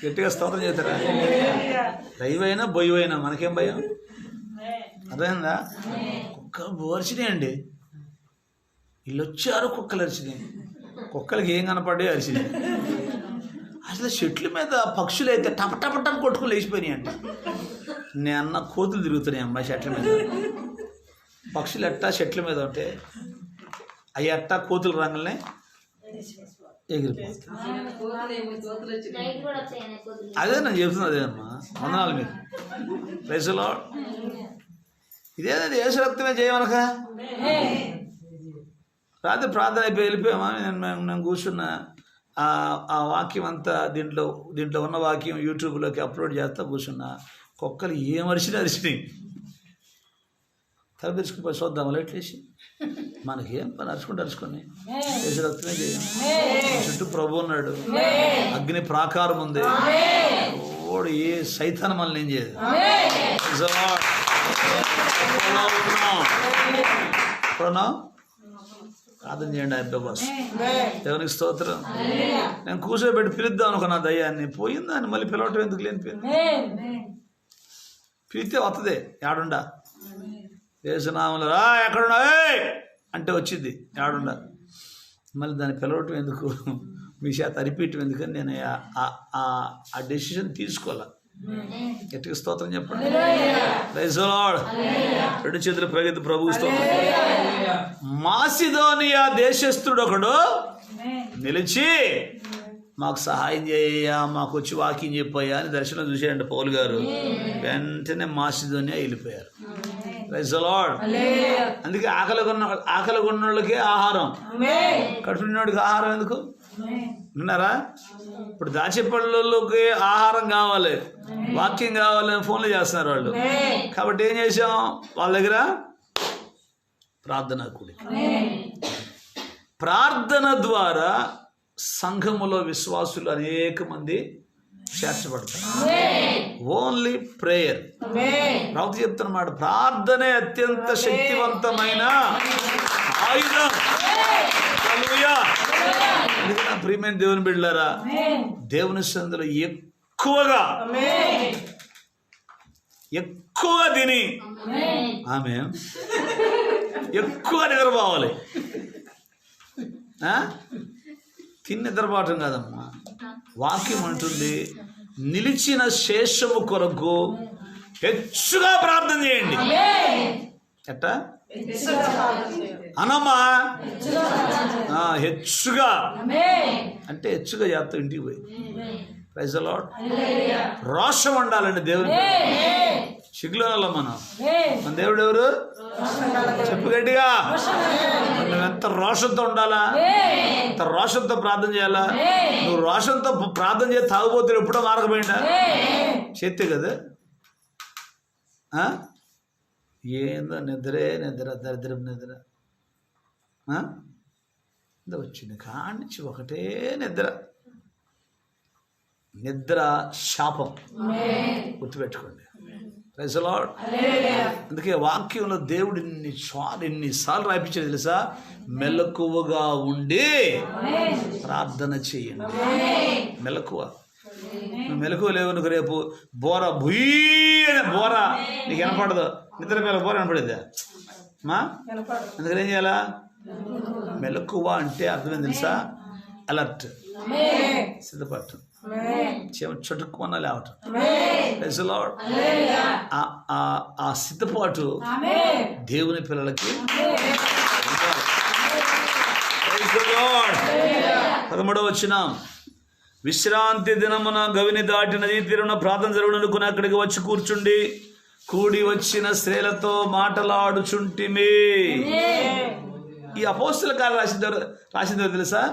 గట్టిగా స్తోత్రం చేస్తారా? దైవైనా బొయ్యైనా మనకేం భయం? అర్థమైందా? కుక్కలు అరిచినాయండి. వీళ్ళు వచ్చారు, కుక్కలు అరిచినాయి. కుక్కలకి ఏం కనపడే అరిచినాయి. అసలు చెట్ల మీద పక్షులు అయితే టప టప టప కొట్టుకుని లేచిపోయినాయి అంట. నేను అన్న కోతులు తిరుగుతున్నాయి అమ్మాయి చెట్ల మీద. పక్షులు ఎట్టా చెట్ల మీద ఉంటే అవి ఎట్టా కోతులు రంగులనే ఎగిరిపోతాయి. అదే నేను చెప్తున్నా, అదేనమ్మా. వందనాలు మీకు. Praise the lord. ఇదేది యేసు రక్తమే చేయమనక. రాత్రి ప్రార్థన అయిపోయి వెళ్ళిపోయామా. నేను కూర్చున్నా. ఆ వాక్యం అంతా దీంట్లో ఉన్న వాక్యం యూట్యూబ్లోకి అప్లోడ్ చేస్తా కూర్చున్నా. కుక్కలు ఏం అరిచినాయి. తల తెరుచుకుపోయి చూద్దాం ఎట్లేసి. మనకేం పని అరుచుకొని యేసు రక్తమే చేయం. చుట్టూ ప్రభు ఉన్నాడు, అగ్ని ప్రాకారం ఉంది. ఓడు ఏ సైతాన్ మనల్ని ఏం చేయదు. ప్రార్థన చేయండి అబ్బాయి కోసం. దేవునికి స్తోత్రం. నేను కూర్చోబెట్టి పిలుద్దాం అనుకున్నా దయ్యాన్ని, పోయిందని మళ్ళీ పిలవటం ఎందుకు లేని పేరు. పిలితే వస్తుంది. ఏడుండా యేసునామములో రా ఎక్కడున్నా అంటే వచ్చింది. ఏడుండా మళ్ళీ దాన్ని పిలవటం ఎందుకు, మీ చేత అరిపీయటం ఎందుకని నేను ఆ డెసిషన్ తీసుకోవాలా. గట్టిగా స్తోత్రం చెప్పండి. Praise the lord. 2 చేతుల ప్రగతి ప్రభు స్తోత్రం. మాసిదోనియా దేశస్థుడు ఒకడు నిలిచి మాకు సహాయం చేయ్యా, మాకు వచ్చి వాకింగ్ చెప్పయ్యా అని దర్శనం చూసాడంట పౌలు గారు. వెంటనే మాసిదోనియా వెళ్ళిపోయారు. Praise the lord. అందుకే ఆకలి కొన్నోళ్ళకి ఆహారం, కడుపునోడికి ఆహారం ఎందుకు విన్నారా? ఇప్పుడు దాచిపళ్ళకి ఆహారం కావాలి, వాక్యం కావాలని ఫోన్లు చేస్తున్నారు వాళ్ళు. కాబట్టి ఏం చేసాం, వాళ్ళ దగ్గర ప్రార్థన ద్వారా సంఘములో విశ్వాసులు అనేక మంది చేర్చబడతారు. Only prayer. ప్రభుత్వం చెప్తున్నమాట, ప్రార్థనే అత్యంత శక్తివంతమైన ఆయుధం. ప్రియమైన దేవుని బిడ్డలారా, దేవుని సందులో ఎక్కువగా తిని ఆమె ఎక్కువ నిద్రపోవాలి. తిని నిద్రపోవటం కాదమ్మా. వాక్యం అంటుంది, నిలిచిన శేషము కొరకు హెచ్చుగా ప్రార్థన చేయండి. ఎట్టా అనమ్మా, హెచ్చుగా అంటే హెచ్చుగా చేస్తాం ఇంటికి పోయి. Praise the lord. రోషం ఉండాలండి దేవుని. సిగ్గులో మన దేవుడు ఎవరు చెప్పు గట్టిగా. నువ్వు ఎంత రోషంతో ఉండాలా, ఎంత రోషంతో ప్రార్థన చేయాలా. నువ్వు రోషంతో ప్రార్థన చేసి తాగుబోతులు ఎప్పుడో మారకపోయిందా? చేస్తే కదా. ఏందో నిద్రే నిద్ర, దరిద్రం నిద్ర వచ్చింది కానించి ఒకటే నిద్ర శాపం. గుర్తుపెట్టుకోండి. Praise the lord. అందుకే వాక్యంలో దేవుడు ఎన్నిసార్లు రాయించాడు తెలుసా? మెలకువగా ఉండి ప్రార్థన చేయండి. మెలకువ. నువ్వు మెలకువ లేవు నువ్వు రేపు బోర నీకు వినపడదు. నిద్ర మీద బోర వినపడేదా? మా అందుకని ఏం చేయాలా? మెలకువ అంటే అర్థం తెలుసా? అలర్ట్, సిద్ధపడటం, చుట్టుకున్న లేవటం. ఆ సిద్ధపాటు దేవుని పిల్లలకి. 13వ వచనం, విశ్రాంతి దినమున గవిని దాటి నదీ తీరున ప్రార్థన జరుగుననుకుని అక్కడికి వచ్చి కూర్చుండి కూడి వచ్చిన స్త్రీలతో మాటలాడుచుంటిమి. ఈ అపోస్తల కాలం రాసింది ఎవరు తెలుసా?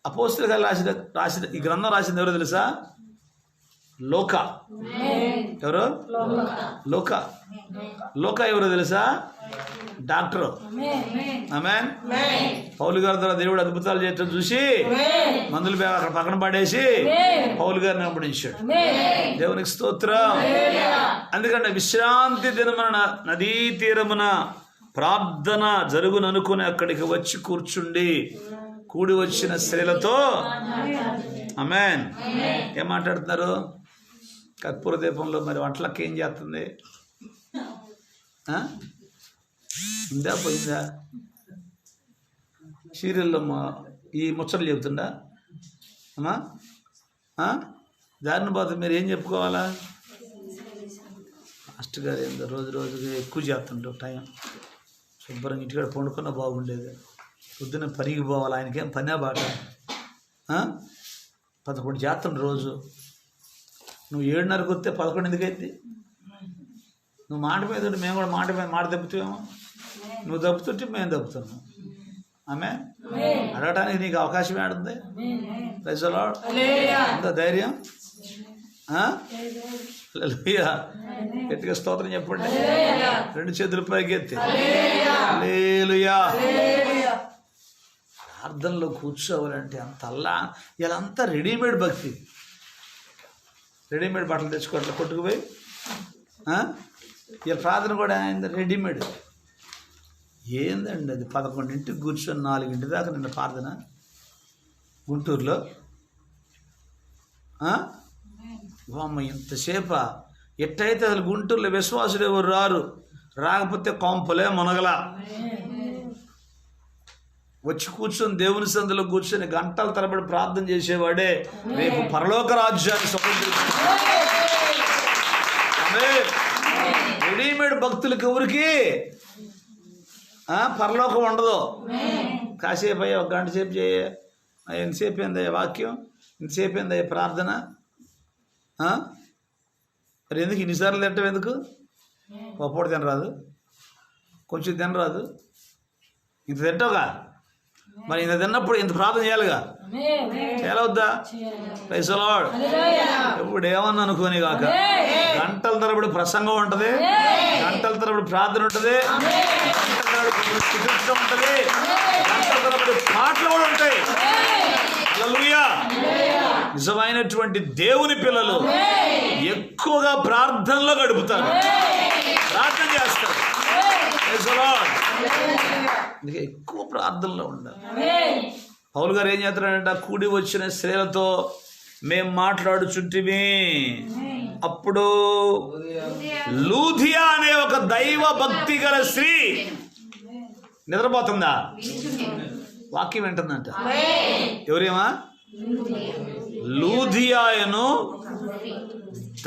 అపోస్తల కాలం రాసిన ఈ గ్రంథం రాసింది ఎవరో తెలుసా? లోకా. ఎవరు? లోకా ఎవరో తెలుసా? డాక్టర్. ఆమేన్. పౌలు గారి ద్వారా దేవుడు అద్భుతాలు చేయటం చూసి మందులు అక్కడ పక్కన పడేసి పౌలు గారిని వెంబడించాడు. దేవునికి స్తోత్రం. అందుకంటే విశ్రాంతి దినమున నదీ తీరమున ప్రార్థన జరుగుననుకుని అక్కడికి వచ్చి కూర్చుండి కూడి వచ్చిన స్త్రీలతో. ఆమేన్. ఏం మాట్లాడుతున్నారు? కర్పూర దీపంలో మరి వంటలకి ఏం చేస్తుంది? ఉందా పోయిందా? సీరియల్లో ఈ ముచ్చట్లు చెబుతుందా అమ్మా? దారిని పోతే మీరు ఏం చెప్పుకోవాలా? మాస్టర్ గారు ఏందో రోజు రోజుకి ఎక్కువ చేస్తుంటాం. టైం శుభ్రంగా ఇంటికాడ పండుకున్నా బాగుండేది. పొద్దున్న పనికి పోవాలి. ఆయనకేం పనే బాట. 11 చేస్తుండ్రు రోజు. నువ్వు 7:30కి వస్తే 11 ఎందుకైంది? నువ్వు మాట మీద ఉంటే మేము కూడా మాట దెబ్బతామేమో. నువ్వు దెబ్బతుంటే మేము దెబ్బతున్నాము. ఆమె అడగటానికి నీకు అవకాశం ఏడుంది? Praise the Lord. అంత ధైర్యం. గట్టిగా స్తోత్రం చెప్పండి. 2 చేతులు పైకి ఎత్తి హల్లెలూయా. ప్రార్థనలో కూర్చోవాలంటే ఇలా అంతా రెడీమేడ్ భక్తి. రెడీమేడ్ బట్టలు తెచ్చుకోవట్లే కొట్టుకుపోయి. ఇలా ప్రార్థన కూడా రెడీమేడ్. ఏందండి అది? 11ంటికి కూర్చొని 4 దాకా నిన్న ప్రార్థన గుంటూరులో. అమ్మ ఇంతసేపా? ఎట్టయితే అసలు గుంటూరులో విశ్వాసులు ఎవరు రారు. రాకపోతే కొంపలే మునగల. వచ్చి కూర్చొని దేవుని సందులో కూర్చొని గంటల తరబడి ప్రార్థన చేసేవాడే రేపు పరలోక రాజ్యాన్ని స్వతంత్రించుకుంటాడు. రెడీమేడ్ భక్తులకి ఎవరికి పరలోకం ఉండదు. కాసేపు అయ్యా 1 గంట సేపు చేయ, ఎంతసేపు ఏందయ్యా వాక్యం, ఇంతసేపు ఏందయ్యా ప్రార్థన. మరి ఎందుకు ఇన్నిసార్లు తింటాం? ఎందుకు? ఒప్పుడు తినరాదు, కొంచెం తినరాదు, ఇంత తింటావుగా. మరి ఇంత తిన్నప్పుడు ఇంత ప్రార్థన చేయాలిగా. చేయాల వద్దా? Praise the lord. ఎప్పుడు ఏమన్నా అనుకోని కాక గంటల తరబడి ప్రసంగం ఉంటుంది, గంటల తరబడి ప్రార్థన ఉంటుంది, గంటల తరబడి స్తుతించడం ఉంటుంది, గంటల తరబడి పాటలు కూడా ఉంటాయి. హల్లెలూయా. నిజమైనటువంటి దేవుని పిల్లలు ఎక్కువగా ప్రార్థనలో గడుపుతారు, ప్రార్థన చేస్తారు. Praise the lord. అందుకే ఎక్కువ ప్రార్థనలో ఉండాలి. పౌలు గారు ఏం చేస్తారంట? కూడి వచ్చిన స్త్రీలతో మేము మాట్లాడుచుంటిమి. అప్పుడు లూదియా అనే ఒక దైవ భక్తి గల స్త్రీ నిద్రపోతుందా? వాక్యం వింటుందంట. ఎవరేమా? లూదియాను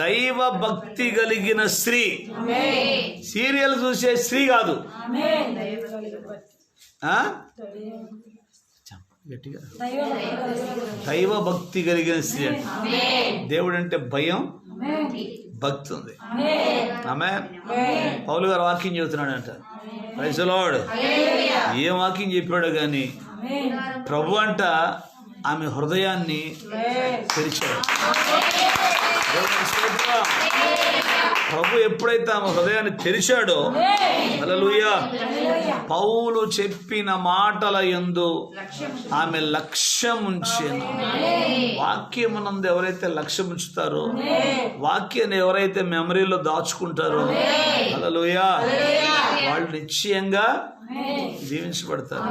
దైవ భక్తి కలిగిన స్త్రీ. సీరియల్ చూసే స్త్రీ కాదు. గట్టిగా దైవ భక్తి కలిగిన స్త్రీ. దేవుడు అంటే భయం, భక్తి ఉంది. ఆమేన్. పౌలు గారు వాక్యం చెబుతున్నాడంట. Praise the lord. ఏం వాక్యం చెప్పాడో కానీ ప్రభు అంట ఆమె హృదయాన్ని తెరిచాడు. ప్రభు ఎప్పుడైతే ఆమె హృదయాన్ని తెరిచాడో, హల్లెలూయా, పౌలు చెప్పిన మాటల యందు ఆమె లక్ష్యం ఉంచెను. వాక్యమునందు ఎవరైతే లక్ష్యం ఉంచుతారో, వాక్యాన్ని ఎవరైతే మెమరీలో దాచుకుంటారో, హల్లెలూయా, వాళ్ళు నిశ్చయంగా జీవించబడతారు.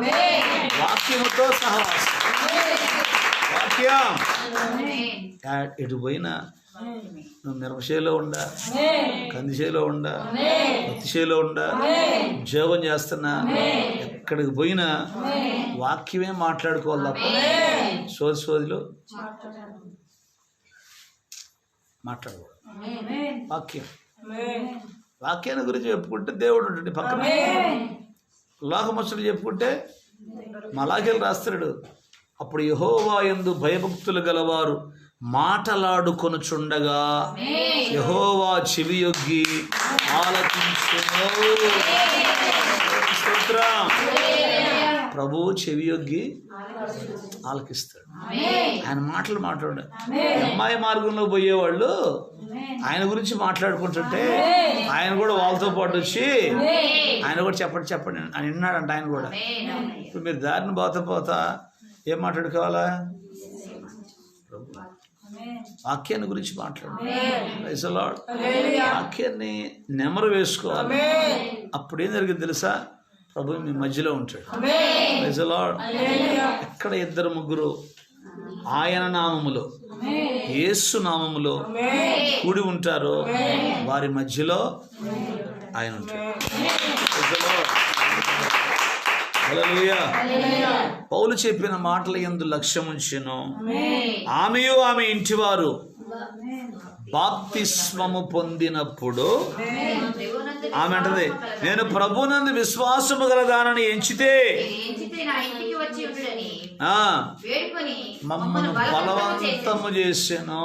వాక్యముతో సహవాసం. వాక్యం ఎటు పోయినా నువ్వు మిరపచేలో ఉండా, కందిచేలో ఉండా, పత్తిచేలో ఉండా, ఉద్యోగం చేస్తున్నా, ఎక్కడికి పోయినా వాక్యమే మాట్లాడుకోవాలి తప్ప సోదిలో మాట్లాడకూడదు. వాక్యాన్ని గురించి చెప్పుకుంటే దేవుడు ఉంటుంది పక్కన. లోకమస్తులు చెప్పుకుంటే మలాఖీలు రాస్తాడు, అప్పుడు యెహోవా యందు భయభక్తులు గలవారు మాటలాడుకొనుచుండగా యెహోవా చెవియొగ్గి ఆలకించును. స్తోత్రం. ప్రభువు చెవియొగ్గి ఆలకిస్తాడు. ఆయన మాటలు మాట్లాడు. అమ్మాయి మార్గంలో పోయేవాళ్ళు ఆయన గురించి మాట్లాడుకుంటుంటే ఆయన కూడా వాళ్ళతో పాటు వచ్చి ఆయన కూడా చెప్పండి అని విన్నాడంట. ఆయన కూడా ఇప్పుడు మీరు దారిని పోతా ఏం మాట్లాడుకోవాలా? వాక్యాన్ని గురించి మాట్లాడు. వాక్యాన్ని నెమరు వేసుకోవాలి. అప్పుడు ఏం జరిగింది తెలుసా? ప్రభు మీ మధ్యలో ఉంటాడు. ఎక్కడ ఇద్దరు ముగ్గురు ఆయన నామములో, యేసు నామములో కూడి ఉంటారో వారి మధ్యలో ఆయన ఉంటాడు. హల్లెలూయా. పౌలు చెప్పిన మాటల యందు లక్ష్యముంచెను. ఆమెయు ఆమె ఇంటివారు బాప్తిస్మము పొందినప్పుడు ఆమె అంటది, నేను ప్రభునందు విశ్వాసము గలదానని ఎంచితే మమ్మల్ని బలవంతము చేసాను.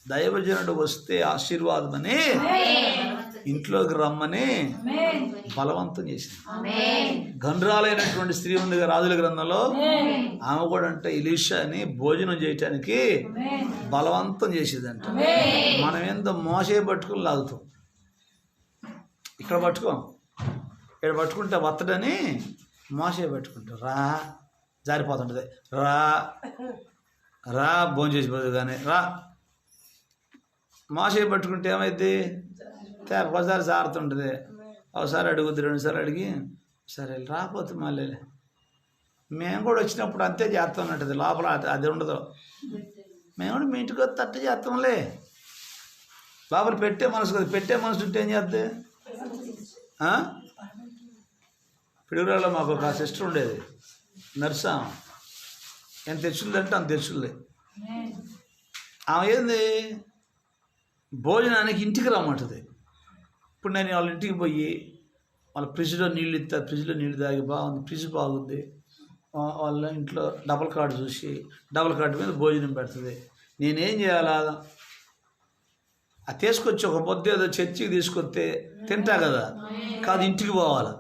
దైవజనుడు వస్తే ఆశీర్వాదమని ఇంట్లోకి రమ్మని బలవంతం చేసింది. గండ్రాలైనటువంటి స్త్రీ ఉంది రాజుల గ్రంథంలో, ఆమె కూడా అంటే ఎలీషాని భోజనం చేయటానికి బలవంతం చేసేదంట. మనం ఏందో మోసే పట్టుకుని లాగుతాం, ఇక్కడ పట్టుకోం, ఇక్కడ పట్టుకుంటే వత్తడని మోసే పట్టుకుంటాం. రా జారిపోతుంటది, రా భోజనం చేసిపోతుంది కానీ రా. మోసే పట్టుకుంటే ఏమైంది? ఒకసారి జారుతుంటుంది, ఒకసారి అడుగుద్ది, రెండుసార్లు అడిగి సరే రాకపోతే మళ్ళీ మేము కూడా వచ్చినప్పుడు అంతే చేస్తామన్నట్టు. లోపల అది ఉండదు. మేము కూడా మీ ఇంటికి వస్తే అట్టే చేస్తాంలే. లోపల పెట్టే మనసు ఉంటే ఏం చేద్ది? పిడుగురాలో మాకు ఒక సిస్టర్ ఉండేది, నర్సా. ఎంత తెచ్చుందంటే అంత తెచ్చుంది. ఆమె ఏంది భోజనానికి ఇంటికి రమ్మంటుంది. ఇప్పుడు నేను వాళ్ళ ఇంటికి పోయి వాళ్ళ ఫ్రిడ్జ్లో నీళ్ళు ఇస్తా, ఫ్రిడ్జ్లో నీళ్ళు తాగి బాగుంది, ఫ్రిడ్జ్ బాగుంది, వాళ్ళ ఇంట్లో డబల్ కార్డు చూసి డబల్ కార్డు మీద భోజనం పెడుతుంది. నేనేం చేయాలా? అది తీసుకొచ్చి ఒక పొద్దు ఏదో చర్చికి తీసుకొస్తే తింటా కదా, కాదు ఇంటికి పోవాలి.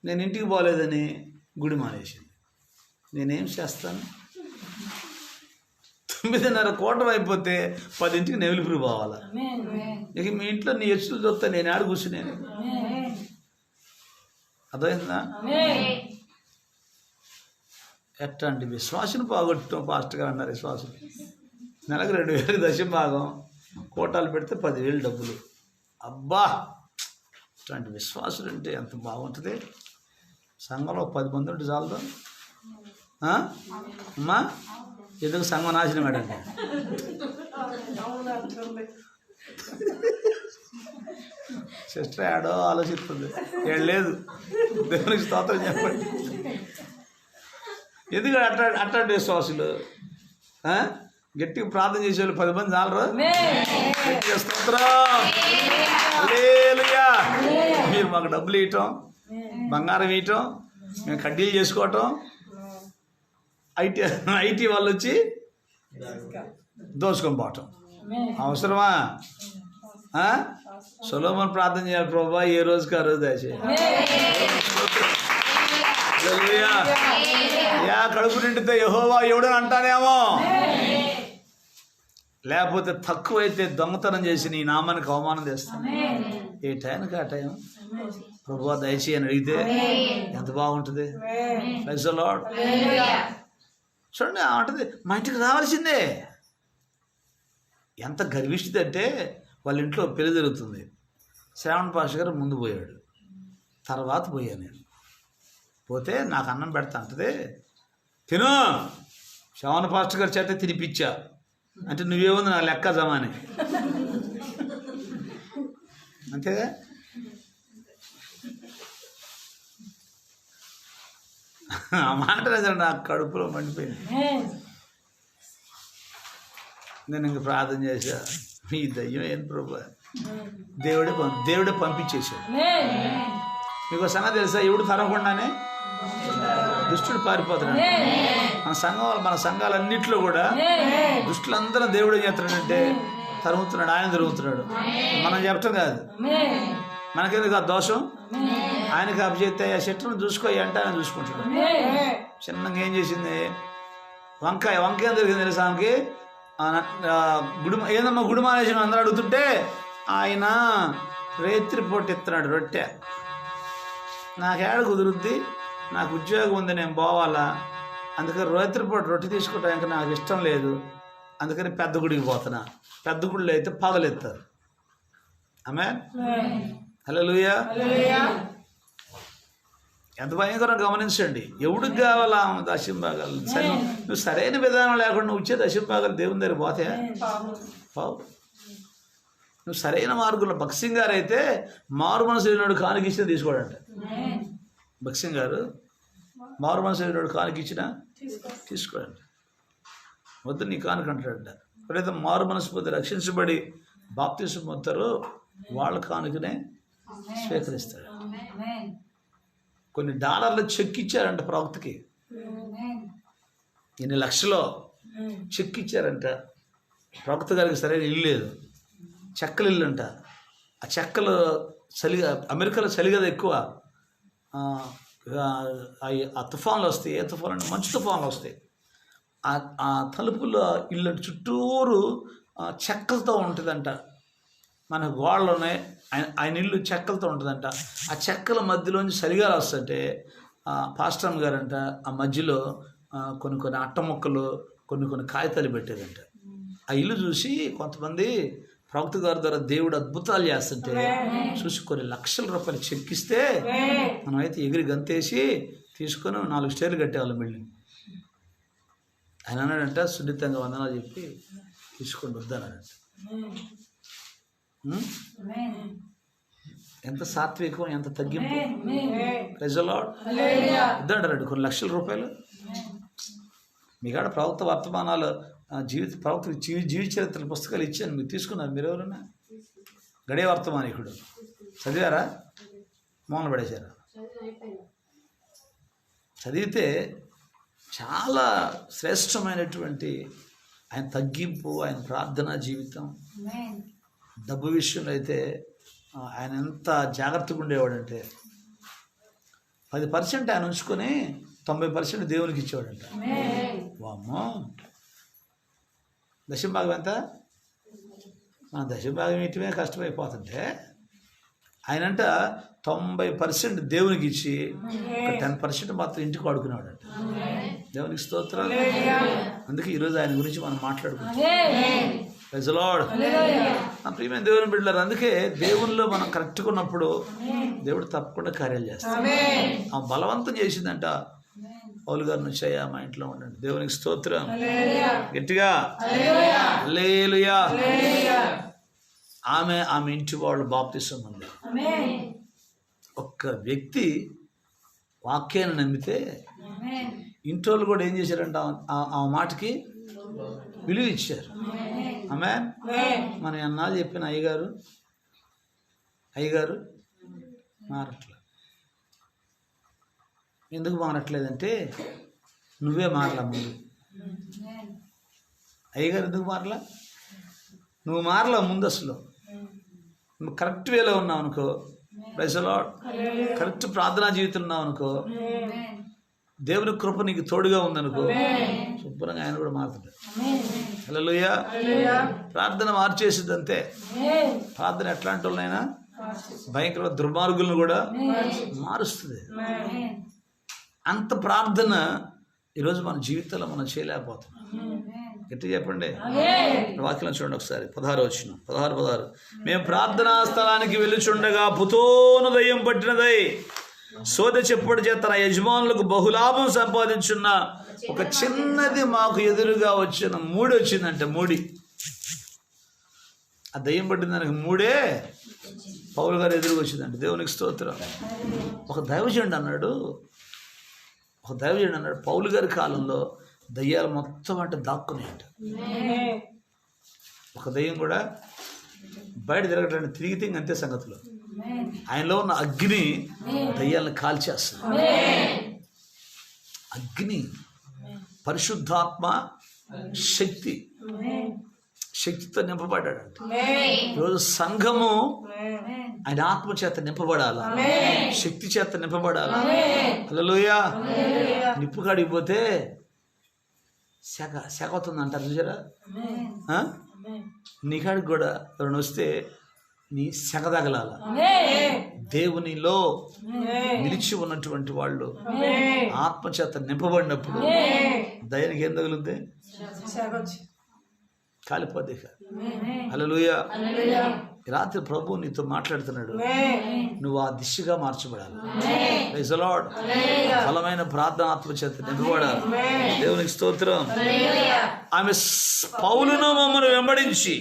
నేను ఇంటికి పోలేదని గుడి మానేసింది. నేనేం చేస్తాను? 9:30 అయిపోతే 10ంటికి నెవిలిపురి పోవాలా? ఇక మీ ఇంట్లో నీ ఎచ్చులు చూస్తా నేను ఆడ కూర్చున్నాను. అర్థమైందా? ఎట్లాంటి విశ్వాసం పోగొట్టడం పాస్టర్ గారు అన్నారు. విశ్వాసం నెలకు 2,000 దశభాగం కోటాలు పెడితే 10,000 డబ్బులు. అబ్బా, ఇట్లాంటి విశ్వాసులు అంటే ఎంత బాగుంటుంది. సంఘంలో 10 మంది ఉంటే చాలదు అమ్మా. ఎందుకు సంఘం నాశనం అడండి? సిస్టర్ ఆడో ఆలోచిస్తుంది, ఏం లేదు. దేవునికి స్తోత్రం చెప్పండి. ఎందుకు అట్లాంటి విశ్వాసులు గట్టిగా ప్రార్థన చేసేవాళ్ళు 10 మంది చాలరు. స్తోత్రం. హల్లెలూయా. మీరు మాకు డబ్బులు ఇవ్వటం, బంగారం ఇవ్వటం, మేము కడ్డీలు చేసుకోవటం, ఐటీ వాళ్ళు వచ్చి దోచుకొని పోవటం అవసరమా? సొలొమోను ప్రార్థన చేయాలి, ప్రభువా ఏ రోజుకి ఆ రోజు దయచేయండి. కడుపు నిండితే యెహోవా ఎవడని అంటానేమో, లేకపోతే తక్కువైతే దొంగతనం చేసి నీ నామానికి అవమానం చేస్తాను. ఏ టైంకి ఆ టైం ప్రభువా దయచేయని అడిగితే ఎంత బాగుంటుంది. Praise the lord. చూడండి, అంటది మా ఇంటికి రావాల్సిందే. ఎంత గర్విష్టిది అంటే వాళ్ళ ఇంట్లో పెళ్లి జరుగుతుంది. శ్రావణ్ పాష గారు ముందు పోయాడు, తర్వాత పోయా నేను. పోతే నాకు అన్నం పెడతా అంటది, తిను శ్రవణ పాస్టర్ గారి చేత తినిపించా అంటే నువ్వేముంది నా లెక్క జమాని అంతేగా. ఆ మాట నాకు కడుపులో మండిపోయింది. నేను ఇంక ప్రార్థన చేశా, మీ దయ్యం ఏం ప్రభు, దేవుడే పంపించేశాడు. మీకు సంగతి తెలుసా, ఎవడు తరగకుండానే దుష్టుడు పారిపోతున్నాడు. మన సంఘాలన్నింటిలో కూడా దుష్టులందరూ దేవుడు ఏం చేస్తున్నాడంటే తరుగుతున్నాడు, ఆయన తిరుగుతున్నాడు. మనం చెప్పటం కాదు, మనకెందుకు ఆ దోషం, ఆయనకి అభిజేస్తే ఆ చెట్టును చూసుకో అంటే ఆయన చూసుకుంటాడు. చిన్నగా ఏం చేసింది, వంకాయ ఏం దొరికింది తెలుసా ఆమెకి, ఏందమ్మా గుడి మానేసిన అందరూ అడుగుతుంటే ఆయన రేత్రి పూట ఇస్తున్నాడు రొట్టె. నాకేడ కుదురుద్ది, నాకు ఉద్యోగం ఉంది, నేను పోవాలా, అందుకని రేత్రి పూట రొట్టె తీసుకోవడానికి నాకు ఇష్టం లేదు, అందుకని పెద్ద గుడికి పోతున్నా. పెద్ద గుడిలో అయితే పగలెత్తారు. ఆమేన్, హల్లెలూయా. ఎంత భయంకరం గమనించండి. ఎవడికి కావాలా దశంభాగాలు? నువ్వు సరైన విధానం లేకుండా నువ్వు ఇచ్చే దశంభాగాలు దేవుని దగ్గర పోతాయా? పావు. నువ్వు సరైన మార్గంలో, భక్సింగ్ గారు అయితే మారు మనసు లేనివాడు కానుకిచ్చినా తీసుకోడంట. భక్సింగ్ గారు మారు మనసు లేనివాడు కానుకిచ్చినా తీసుకోడంట. వద్దు నీ కానుక అంటాడంట. ఎప్పుడైతే మారు మనసు పోతే రక్షించబడి బాప్తిసం పొందుతారో వాళ్ళ కానుకనే స్వీకరిస్తాడు. కొన్ని డాలర్లు చెక్ ఇచ్చారంట ప్రవక్తకి, ఎన్ని లక్షలో చెక్ ఇచ్చారంట. ప్రవక్త గారికి సరైన ఇల్లు లేదు, చెక్కల ఇల్లు అంట. ఆ చెక్కలు చలిగా, అమెరికాలో చలి కదా ఎక్కువ, ఆ తుఫాన్లు వస్తాయి. ఏ తుఫాన్లు అంటే మంచు తుఫాన్లు వస్తాయి. ఆ తలుపుల ఇల్లు చుట్టూరు చెక్కలతో ఉంటుందంట. మన గోడలు ఉన్నాయి, ఆయన ఇల్లు చెక్కలతో ఉంటుందంట. ఆ చెక్కల మధ్యలోంచి చలిగాలు వస్తుంటే పాస్టర్ గారంట ఆ మధ్యలో కొన్ని అట్ట ముక్కలు, కొన్ని కాగితాలు పెట్టేదంట. ఆ ఇల్లు చూసి కొంతమంది ప్రవక్త గారి ద్వారా దేవుడు అద్భుతాలు చేస్తుంటే చూసి కొన్ని లక్షల రూపాయలు చెక్కిస్తే మనమైతే ఎగిరి గంతేసి తీసుకొని 4 స్టేర్లు కట్టేవాళ్ళం బిల్డింగ్. ఆయన అన్నాడంట, సున్నితంగా వందనాలు చెప్పి తీసుకొని వద్దన్నాడంట. ఎంత సాత్వికం, ఎంత తగ్గింపు. Praise the lord. ఇద్దంటారండి కొన్ని లక్షల రూపాయలు. మీకాడ ప్రవక్త వర్తమానాలు ప్రవక్త జీవిత చరిత్ర పుస్తకాలు ఇచ్చాను, మీరు తీసుకున్నారు. మీరు ఎవరన్నా గడియ వర్తమానికుడు చదివారా? మౌన పడేశారా? చదివితే చాలా శ్రేష్టమైనటువంటి ఆయన తగ్గింపు, ఆయన ప్రార్థనా జీవితం. డబ్బు విషయంలో అయితే ఆయన ఎంత జాగ్రత్తగా ఉండేవాడంటే 10% ఆయన ఉంచుకొని 90% దేవునికి ఇచ్చేవాడంట. వామ్మో, దశంభాగం ఎంత? మన దశంభాగం ఇటువే కష్టమైపోతుంటే ఆయనంట 90% దేవునికి ఇచ్చి 10% మాత్రం ఇంటికి వాడుకునేవాడంట. దేవునికి స్తోత్రాలు. అందుకే ఈరోజు ఆయన గురించి మనం మాట్లాడుకుంటాం. Praise the lord. ప్రియమైన దేవుని బిడ్డలారా, అందుకే దేవునిలో మనం కరెక్ట్గా ఉన్నప్పుడు దేవుడు తప్పకుండా కార్యాలు చేస్తాడు. ఆ బలవంతం చేసిందంట పౌలు గారిని వచ్చాయా మా ఇంట్లో ఉండండి. దేవునికి స్తోత్రం. గట్టిగా హల్లెలూయా. ఆమె ఇంటి వాళ్ళు బాప్తిసం ఉంది. ఒక్క వ్యక్తి వాక్యాన్ని నమ్మితే ఇంటోళ్ళు కూడా ఏం చేశారంట, ఆ మాటకి విలువ ఇచ్చారు. ఆమేన్. మన అన్నాళ్ళు చెప్పిన అయ్యగారు మారట్లేదు. ఎందుకు మారట్లేదంటే నువ్వే మారలా. ముందు అయ్యగారు ఎందుకు మారలా? నువ్వు మారలా ముందు. అసలు నువ్వు కరెక్ట్ వేలో ఉన్నావు అనుకో, ప్రైజ్ ది లార్డ్, కరెక్ట్ ప్రార్థనా జీవితం ఉన్నావు అనుకో, దేవుని కృప నీకు తోడుగా ఉందనుకో, శుభ్రంగా ఆయన కూడా మారుతాడు. హల్లెలూయా. ప్రార్థన మార్చేసింది అంతే. ప్రార్థన ఎట్లాంటి వాళ్ళైనా భయంకర దుర్మార్గులను కూడా మారుస్తుంది. అంత ప్రార్థన ఈరోజు మన జీవితంలో మనం చేయలేకపోతున్నాం. గట్టి చెప్పండి. వాక్యం చూడండి ఒకసారి. 16 వచనం. 16 మేము ప్రార్థనా స్థలానికి వెళ్ళుచుండగా పుతోను దయ్యం పట్టినదై సోద చెప్పుడు చేత తన యజమానులకు బహులాభం సంపాదించున్న ఒక చిన్నది మాకు ఎదురుగా వచ్చిన మూడి వచ్చిందంటే మూడి. ఆ దయ్యం పట్టిన దానికి మూడే పౌలు గారు ఎదురుగా వచ్చిందంటే. దేవునికి స్తోత్రం. ఒక దైవజనుడు అన్నాడు పౌలు గారి కాలంలో దయ్యాలు మొత్తం అంటే దాక్కున్నాయంట. ఒక దయ్యం కూడా బయట తిరగడానికి తిరిగితే అంతే సంగతులు. ఆయనలో ఉన్న అగ్ని దయ్యాలను కాల్చేస్తుంది. అగ్ని, పరిశుద్ధాత్మ శక్తితో నింపబడ్డాడంట. ఈరోజు సంఘము ఆయన ఆత్మ చేత నింపబడాలా, శక్తి చేత నింపబడాలా. హల్లెలూయా. నిప్పు కాడికి పోతే శాఖ అవుతుంది అంటారు చూసారా. నీకాడికి కూడా ఎవరైనా వస్తే నీ శాఖ తగలాల. దేవునిలో నిలిచి ఉన్నటువంటి వాళ్ళు ఆత్మచేత నింపబడినప్పుడు దయ్యానికి ఏం తగులుద్ది? కాలిపోతే. హల్లెలూయా. రాత్రి ప్రభు నీతో మాట్లాడుతున్నాడు, నువ్వు ఆ దిశగా మార్చబడాలి. Praise the lord. బలమైన ప్రార్థన ఆత్మచేత నింపబడాలి. దేవునికి స్తోత్రం. ఆమె పౌలును మమ్మల్ని వెంబడించి,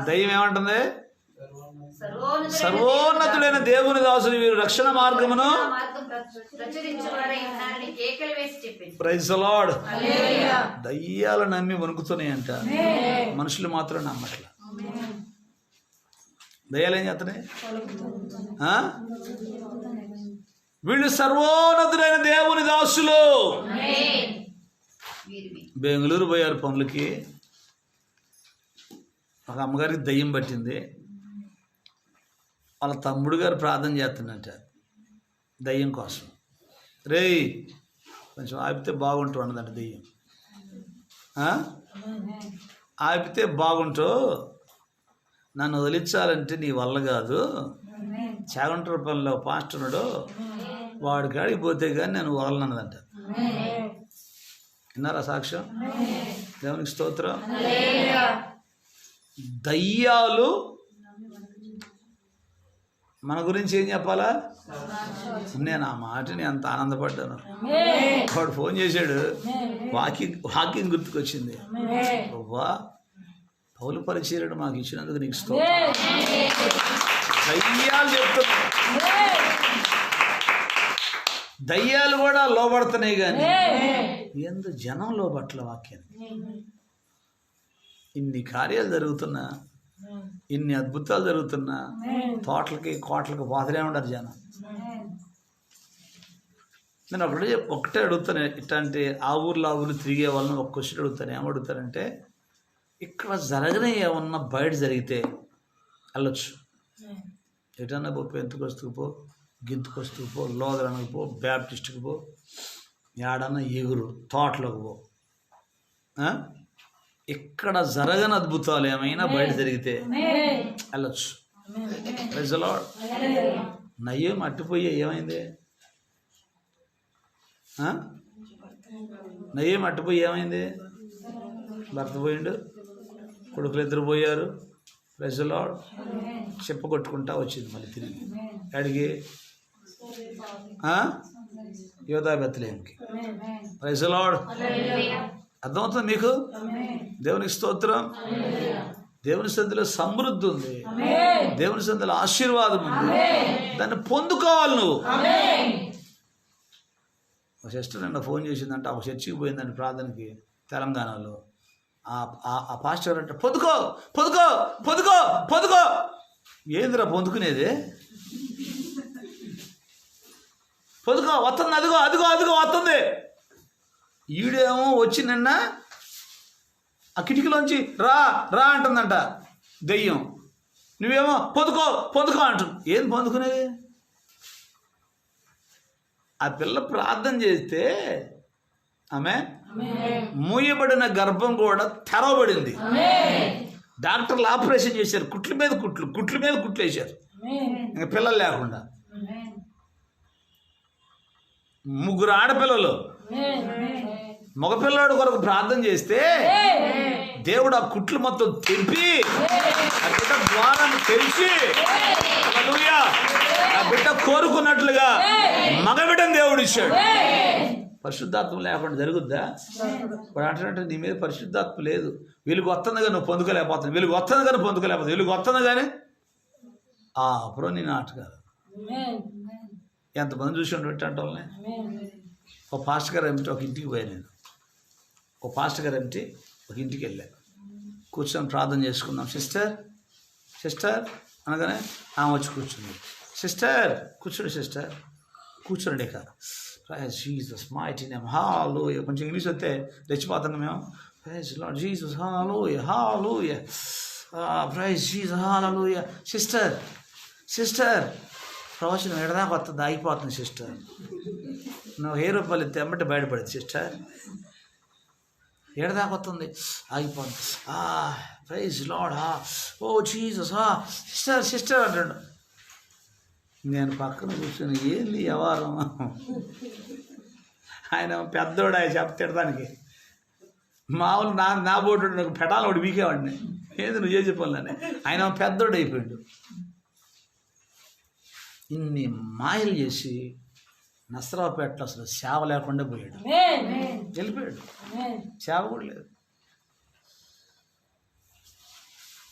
దయ్యం ఏమంటుంది? సర్వోన్నతుడైన దేవుని దాసులు వీరు రక్షణ మార్గమును. Praise the lord. దయ్యాలు నమ్మి వణుకుతున్నాయంట, మనుషులు మాత్రం నమ్మట్ల. దయ్యాలు ఏం చేస్తున్నాయి? వీళ్ళు సర్వోన్నతుడైన దేవుని దాసులు. బెంగళూరు పోయారు పనులకి. ఒక అమ్మగారికి దయ్యం పట్టింది. వాళ్ళ తమ్ముడు గారు ప్రార్థన చేస్తున్నట్ట దయ్యం కోసం. రేయ్ కొంచెం ఆపితే బాగుంటావు అన్నదంట దయ్యం. ఆపితే బాగుంటావు, నన్ను వదిలించాలంటే నీ వల్ల కాదు. చాగంటూరు పనిలో పాస్టరుడు వాడి కాడికి పోతే కానీ నేను వదలనన్నదంట. విన్నారా సాక్ష్యం? దేవునికి స్తోత్రం. దయ్యాలు మన గురించి ఏం చెప్పాలా? నేను ఆ మాటని అంత ఆనందపడ్డాను. వాడు ఫోన్ చేశాడు, వాకింగ్ గుర్తుకొచ్చింది. అవ్వా, పౌలు పరిచర్యను మాకు ఇచ్చినందుకు నీకు స్తోత్రం. దయ్యాలు చెప్తున్నా, దయ్యాలు కూడా లోబడుతున్నాయి, కానీ ఎందు జనం లోబట్ల వాక్యాన్ని. ఇన్ని కార్యాలు జరుగుతున్నా, ఇన్ని అద్భుతాలు జరుగుతున్నా తోటలకి కోట్లకి పోతలే ఉండరు జనం. నేను ఒకటే అడుగుతాను, ఇట్లాంటి ఆ ఊర్లో తిరిగే వాళ్ళని ఒక క్వశ్చన్ అడుగుతాను. ఏమడుగుతారంటే, ఇక్కడ జరగనే ఏమన్నా బయట జరిగితే వెళ్ళొచ్చు. ఎటన్నా పో, పెంతుకొస్తుకు పో, గింతుకొస్తుకు పో, లోదరనకు పో, బ్యాప్టిస్ట్కి పో, ఏడన్నా ఎగురు, తోటలోకి పో. ఇక్కడ జరగని అద్భుతాలు ఏమైనా బయట జరిగితే వెళ్ళొచ్చు. Praise the lord. నయ్యం అట్టిపోయే ఏమైంది? నయ్యం అట్టిపోయి ఏమైంది? భర్త పోయిండు, కొడుకులు ఇద్దరు పోయారు. Praise the lord. చెప్ప కొట్టుకుంటా వచ్చింది మళ్ళీ తిరిగి అడిగి యోధా బెత్లెహేముకి. Praise the lord. అర్థమవుతుంది మీకు? దేవునికి స్తోత్రం. దేవుని సన్నిధిలో సమృద్ధి ఉంది, దేవుని సన్నిధిలో ఆశీర్వాదం ఉంది. దాన్ని పొందుకోవాలి నువ్వు. ఒక సిస్టర్ నిన్న ఫోన్ చేసిందంటే, ఒక చర్చికి పోయిందండి ప్రార్థనకి తెలంగాణలో. ఆ పాస్టర్ అంటే, పొందుకో పొందుకో పొందుకో పొందుకో. ఏందిరా పొందుకునేది? పొందుకో, వస్తుంది, అదిగో అదిగో అదిగో వస్తుంది. ఈడేమో వచ్చి నిన్న ఆ కిటికీలోంచి రా రా అంటుందంట దెయ్యం. నువ్వేమో పొందుకో పొందుకో అంటుంది. ఏం పొందుకునేది? ఆ పిల్ల ప్రార్థన చేస్తే ఆమె మూయబడిన గర్భం కూడా తెరవబడింది. డాక్టర్లు ఆపరేషన్ చేశారు, కుట్ల మీద కుట్లు వేశారు, ఇంకా పిల్లలు లేకుండా. 3 ఆడపిల్లలు. మగపిల్లాడు కొరకు ప్రార్థన చేస్తే దేవుడు ఆ కుట్లు మొత్తం తెంపి ఆ బిడ్డ ద్వారాన్ని తెరిచి, ఆ బిడ్డ ఉన్నట్లుగా మగబిడ్డను దేవుడు ఇచ్చాడు. పరిశుద్ధాత్మ లేకుండా జరుగుద్దా? ఇప్పుడు అంటున్నట్టు నీ మీద పరిశుద్ధాత్మ లేదు, వీళ్ళకి వస్తుందిగా నువ్వు పొందుకోలేకపోతున్నావు, వీళ్ళకి వస్తుంది కానీ పొందుకోలేకపోతుంది, వీళ్ళకి వస్తుంది కానీ అప్పుడు నీ నాటకాలు. ఎంతమంది చూసి ఉండేటంటే వాళ్ళని. ఒక పాస్టర్ గారు ఏమిటి ఒక ఇంటికి పోయాను నేను. ఒక పాస్టర్ గారు ఏమిటి ఒక ఇంటికి వెళ్ళాను. కూర్చొని ప్రార్థన చేసుకుందాం సిస్టర్ సిస్టర్ అనగానే ఆమె వచ్చి కూర్చుంది. సిస్టర్ కూర్చోండి సిస్టర్ కూర్చోండి కాదు. Praise Jesus mighty name hallelujah. కొంచెం ఇంగ్లీష్ వస్తే రెచ్చిపోతున్నాం మేము. Praise lord Jesus hallelujah hallelujah praise Jesus hallelujah. Sister sister ప్రవచనం ఎడదాకా వస్తుంది, ఆగిపోతుంది సిస్టర్. నువ్వు 1000 రూపాయలు ఇస్తే అమ్మటే బయటపడింది సిస్టర్. ఎడదాకా వస్తుంది, ఆగిపోతుంది. ప్రైజ్ లార్డ్ ఓ జీసస్ సిస్టర్ సిస్టర్ అంటాడు. నేను పక్కన కూర్చొని ఏంది వ్యవహారం. ఆయన పెద్దోడు, ఆయన చెప్తాడానికి మామూలు నా బోటు నాకు పెటాలు ఒకటి వీకేవాడిని. ఏంది నువ్వు చేసి చెప్పాలని. ఆయన పెద్దోడు అయిపోయాడు. ఇన్ని మాయలు చేసి నసరావుపేటలో అసలు సేవ లేకుండా పోయాడు, వెళ్ళిపోయాడు. సేవ కూడా లేదు.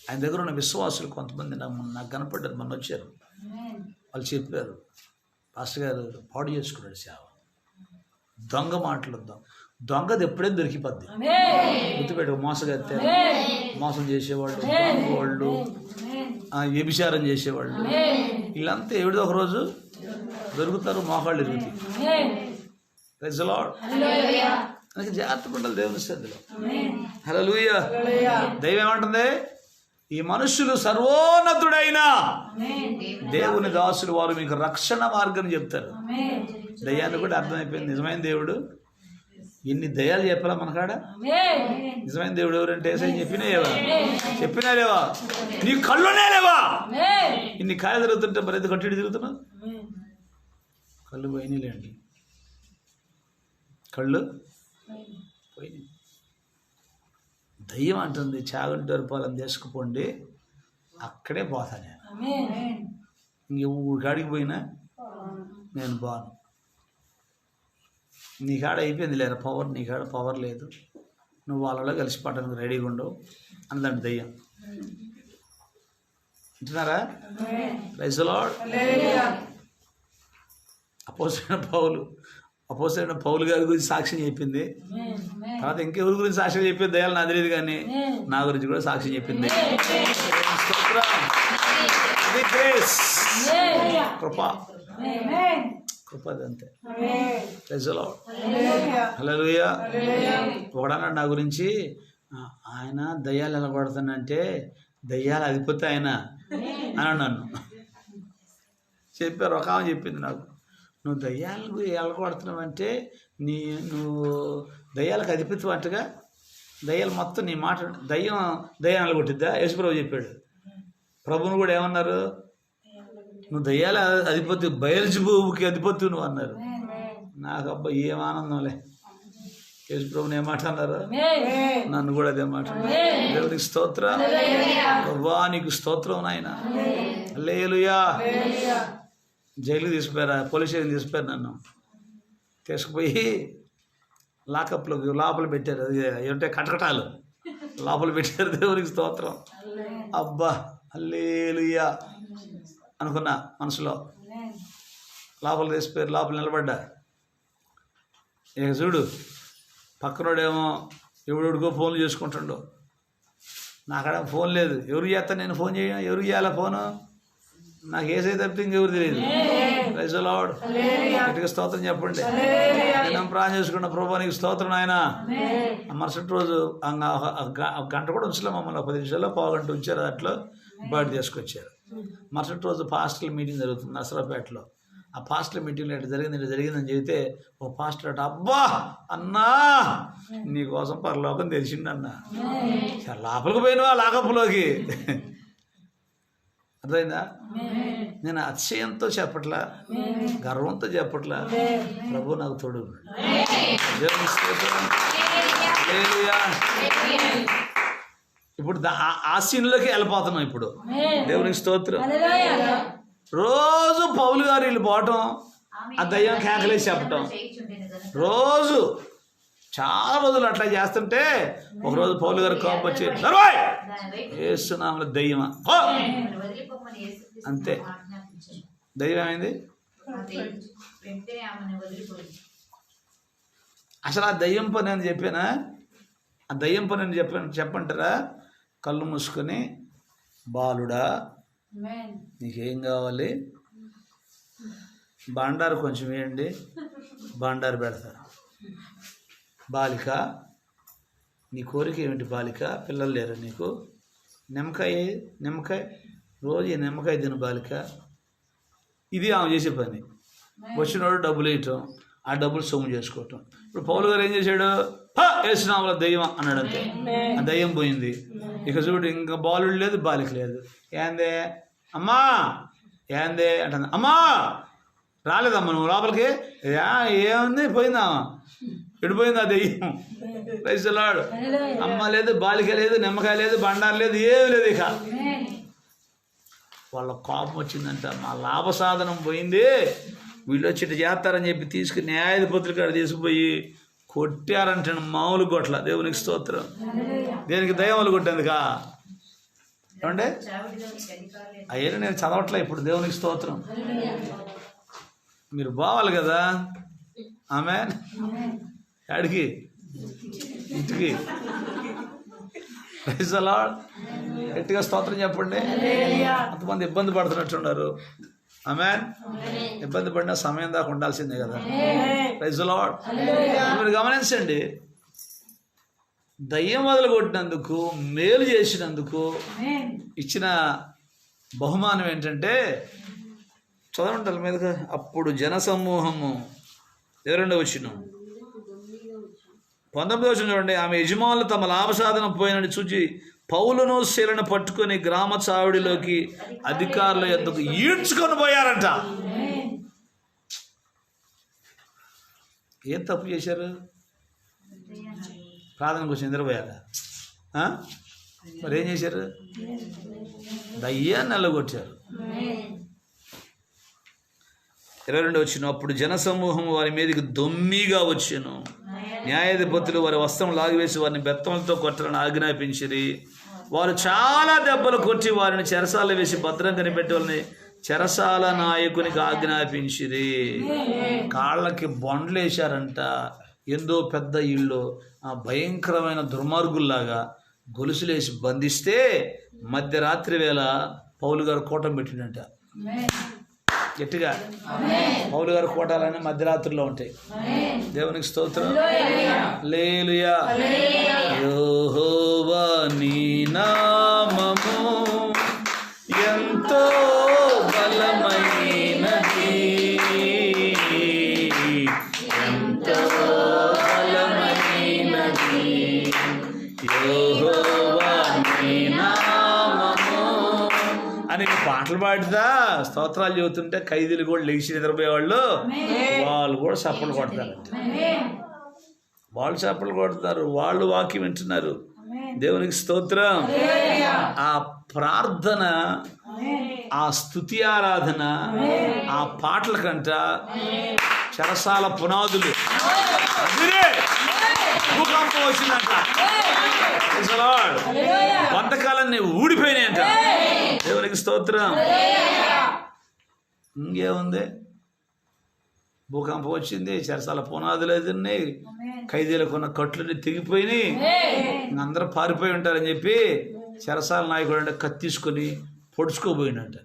ఆయన దగ్గర ఉన్న విశ్వాసులు కొంతమంది నాకు కనపడ్డారు, మొన్న వచ్చారు. వాళ్ళు చెప్పారు, పాస్టర్ గారు పాడు చేసుకున్నాడు సేవ. దొంగ మాటలు దొంగది ఎప్పుడైనా దొరికిపోద్ది. గుర్తుపెట్టు, మోసగత్తే మోసం చేసేవాళ్ళు, వాళ్ళు వ్యభిచారం చేసేవాళ్ళు, వీళ్ళంతా ఏదో ఒక రోజు దొరుకుతారు, మోకాళ్ళు ఎరుగుతాయి. Praise the lord. అందుకే జాగ్రత్తగా ఉండాలి దేవుని శ్రద్ధలో. హల్లెలూయా. దైవం ఏమంటుంది? ఈ మనుషులు సర్వోన్నతుడైన దేవుని దాసులు, వారు మీకు రక్షణ మార్గం చెప్తారు. దయ్యాన్ని కూడా అర్థమైపోయింది. నిజమైన దేవుడు ఎన్ని దయ్యాలు చెప్పాలా మనకాడ? నిజమైన దేవుడు ఎవరంటే చెప్పినా లేవా? నీ కళ్ళునే లేవా? ఇన్ని కాయ తిరుగుతుంటే మరి ఎందుకు కట్టి తిరుగుతున్నా? కళ్ళు పోయినాయిలేండి, కళ్ళు పోయినాయి. దయ్యం అంటుంది చాగంటి దొరపాలని తీసుకుపోండి, అక్కడే పోతా నేను. ఇంకెక్కడికి పోయినా నేను బాను. నీ కాడ అయిపోయింది లేరా పవర్, నీ కాడ పవర్ లేదు, నువ్వు వాళ్ళలో కలిసిపోవడానికి రెడీగా ఉండవు అందులో దయ్యం. వింటున్నారా? Praise the Lord. అపోస్తలుడైన పౌలు గారి గురించి సాక్ష్యం చెప్పింది. తర్వాత ఇంకెవరి గురించి సాక్ష్యం చెప్పింది దయ్యాలు నాకు తెలియదు, కానీ నా గురించి కూడా సాక్ష్యం చెప్పింది. కృప అంతే. Praise the Lord. హల్లెలూయా. ఒకడన్నాడు నా గురించి, ఆయన దయ్యాలు ఎలా కొడతానంటే దయ్యాలు అధిపతి ఆయన అన్నాడు నన్ను. చెప్పారు, ఒక ఆమె చెప్పింది నాకు, నువ్వు దయ్యాలకు ఎలగొడుతున్నావంటే నువ్వు దయ్యాలకు అధిపతి అంటగా, దయ్యాలు మొత్తం నీ మాట దయ్యం ఎలగొట్టిద్దా? యేసుప్రభు చెప్పాడు. ప్రభువును కూడా ఏమన్నారు? నువ్వు దయ్యాల అధిపతి, బయల్జెబూబుకి అధిపతి నువ్వు అన్నారు. నాకు అబ్బా ఏం ఆనందంలే. యేసుప్రభుని ఏమాట అన్నారు, నన్ను కూడా అదే మాట. దేవునికి స్తోత్రం. ప్రభువా నీకు స్తోత్రం నాయన. హల్లెలూయా. జైలుకి తీసుకుపోయారా, పోలీస్ స్టేషన్ తీసుకుపోయారు. నన్ను తీసుకుపోయి లాకప్లో లోపల పెట్టారు. అది ఏంటంటే కటకటాలు లోపల పెట్టారు. దేవునికి స్తోత్రం. అబ్బా హల్లెలూయా అనుకున్నా మనసులో. లోపల తీసుకుపోయారు, లోపల నిలబడ్డా. ఇక చూడు, పక్కనోడేమో ఎవడికో ఫోన్లు చేసుకుంటుండో, నాకాడ ఫోన్ లేదు. ఎవరు చేస్తాను నేను ఫోన్ చేయను? ఎవరు చేయాలా ఫోను? నాకు ఏసై తప్పితే ఇంకెవరు తెలియదు. Praise the lord. గట్టిగా స్తోత్రం చెప్పండి. నేను ప్రాణం చేసుకున్న ప్రభు నీకు స్తోత్రం ఆయన. మరుసటి రోజు గంట కూడా ఉంచలే మమ్మల్ని, 10 నిమిషాల్లో పావుగంట ఉంచారు. అట్లా బయట తీసుకొచ్చారు. మరుసటి రోజు పాస్టర్ల మీటింగ్ జరుగుతుంది నసరాపేటలో. ఆ పాస్టర్ల మీటింగ్లో ఇట్లా జరిగిందని చెబితే ఓ పాస్టర్ అట, అబ్బా అన్నా నీకోసం పరలోకం తెలిసిండన్నా. లోపలికి పోయినా లాకప్లోకి. అర్థమైందా? నేను అతిశయంతో చెప్పట్లా, గర్వంతో చెప్పట్లా, ప్రభు నాకు తోడు. ఇప్పుడు ఆ సీన్లోకి వెళ్ళిపోతున్నాం. ఇప్పుడు దేవునికి స్తోత్రం. రోజు పౌలు గారు వీళ్ళు పోవటం, ఆ దయ్యం కేకలేసి చెప్పటం, రోజు చాలా రోజులు అట్లా చేస్తుంటే ఒకరోజు పౌలు గారు కోపం వచ్చి వేస్తున్నాము దయ్యమా, అంతే. దయ్యం ఏమైంది? అసలు ఆ దయ్యం పని అని చెప్పానా? ఆ దయ్యం పని అని చెప్పంటారా? కళ్ళు మూసుకొని, బాలుడా నీకేం కావాలి, బండారు కొంచెం వేయండి, బండారు పెడతారు. బాలిక నీ కోరిక ఏమిటి బాలిక? పిల్లలు లేరు నీకు? నిమ్మకాయ రోజు ఈ నిమ్మకాయ తిను బాలిక. ఇది ఆమె చేసే పని. వచ్చినోడు డబ్బులు వేయటం, ఆ డబ్బులు సొమ్ము చేసుకోవటం. ఇప్పుడు పౌలు గారు ఏం చేశాడు? వేసినాముల దయ్యం అన్నాడు, అంతే. ఆ దయ్యం పోయింది. ఇక చూడు, ఇంకా బాలుడు లేదు, బాలిక లేదు. ఏందే అమ్మా, ఏందే అంటుంది. అమ్మా రాలేదమ్మా నువ్వు లోపలికి? ఏముంది, పోయిందా? ఎడిపోయింది ఆ దెయ్యం. రైతులాడు, అమ్మ లేదు, బాలిక లేదు, నిమ్మకాయ లేదు, బండారు లేదు, ఏమి లేదు. ఇక వాళ్ళ కోపం వచ్చిందంట, మా లాభ సాధనం పోయింది, వీళ్ళు వచ్చి ఇటు చేస్తారని చెప్పి తీసుకుని న్యాయాధిపతుల కాడ తీసుకుపోయి కొట్టారంటాను. మామూలు కొట్ల. దేవునికి స్తోత్రం. దేనికి? దయ్యములు కొట్టేందుకా? ఏమంటే అయ్యా నేను చదవట్లే ఇప్పుడు. దేవునికి స్తోత్రం. మీరు బావాలి కదా. ఆమెన్. యాడికి? ఇంటికి. Praise the lord. గట్టిగా స్తోత్రం చెప్పండి. అంతమంది ఇబ్బంది పడుతున్నట్టున్నారు. ఆమెన్. ఇబ్బంది పడినా సమయం దాకా ఉండాల్సిందే కదా. Praise the lord. మీరు గమనించండి, దయ్యం మొదలు కొట్టినందుకు, మేలు చేసినందుకు ఇచ్చిన బహుమానం ఏంటంటే, చదవంటారు మీదుగా. అప్పుడు జనసమూహము, 22వ వచనం, 19వ వచనం చూడండి. ఆమె యజమానులు తమ లాభసాధనం పోయినని చూచి పౌలును శీలను పట్టుకొని గ్రామ చావిడిలోకి అధికారుల యొద్దకు ఈడ్చుకొని పోయారంట. ఏం తప్పు చేశారు? ప్రార్థనకు వచ్చి నిద్రపోయారా? మరి ఏం చేశారు? దయ్యాన్ని నల్లగొట్టారు. 22వ వచనం, అప్పుడు జనసమూహం వారి మీదకి దొమ్మిగా వచ్చాను. న్యాయాధిపతులు వారి వస్త్రం లాగివేసి వారిని బెత్తములతో కొట్టాలని ఆజ్ఞాపించిరి. వారు చాలా దెబ్బలు కొట్టి వారిని చెరసాల వేసి భద్రం కనిపెట్టాలని చెరసాల నాయకునికి ఆజ్ఞాపించిరి. కాళ్ళకి బొండ్లు వేశారంట. ఎంతో పెద్ద ఇళ్ళు ఆ భయంకరమైన దుర్మార్గుల్లాగా గొలుసులేసి బంధిస్తే మధ్యరాత్రి వేళ పౌలు గారు కోటం పెట్టిండంట. గట్టిగా పౌలు గారు కోటాలని మధ్యరాత్రిలో ఉంటాయి. దేవునికి స్తోత్రం. హల్లెలూయా. యెహోవా నీ నామము ఎంతో బలమైనది, ఎంతో బలమైనది. యెహోవా నీ నామము అని పాటలు పాడుతా స్తోత్రాలు చెబుతుంటే ఖైదీలు కూడా లేచి నిద్రపోయేవాళ్ళు, వాళ్ళు కూడా చప్పట్లు కొడతారంట. వాళ్ళు చప్పట్లు కొడతారు, వాళ్ళు వాక్యం వింటున్నారు. దేవునికి స్తోత్రం. ఆ ప్రార్థన, ఆ స్తుతి ఆరాధన, ఆ పాటల కంట చెరసాల పునాదులు భూకంపం వచ్చిందంట. బంధకాలన్నీ ఊడిపోయినాయంట. దేవునికి స్తోత్రం. ఇంకేముంది? భూకంపం వచ్చింది, చెరసాల పునాదులు ఎదురున్నాయి, ఖైదీలకు ఉన్న కట్లన్నీ తెగిపోయినాయి, అందరూ పారిపోయి ఉంటారని చెప్పి చెరసాల నాయకుడు అంటే కత్తి తీసుకొని పొడుచుకోబోయినట్ట.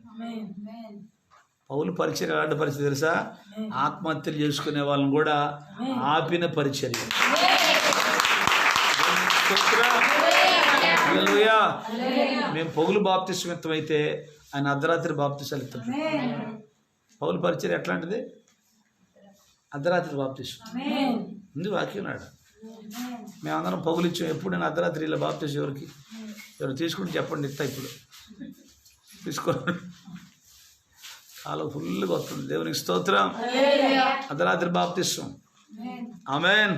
పౌలు పరిచర్య ఆడ పరిచయం తెలుసా? ఆత్మహత్యలు చేసుకునే వాళ్ళని కూడా ఆపిన పరిచర్య. హల్లెలూయా. మేము పౌలు బాప్తిస్మం అయితే ఆయన అర్ధరాత్రి బాప్తిసాలు ఇస్తాం. పౌలు పరిచర్య ఎట్లాంటిది? అర్ధరాత్రి బాప్తిస్మం ఉంది వాక్యం నాడు. మేమందరం పౌలు ఇచ్చాం. ఎప్పుడు నేను అర్ధరాత్రి ఇలా బాప్తిస్ ఎవరికి ఎవరు తీసుకుంటే చెప్పండి, ఇస్తా. ఇప్పుడు తీసుకోండి. చాలా ఫుల్గా వస్తుంది. దేవునికి స్తోత్రం. అర్ధరాత్రి బాప్తిస్మం. ఆమేన్.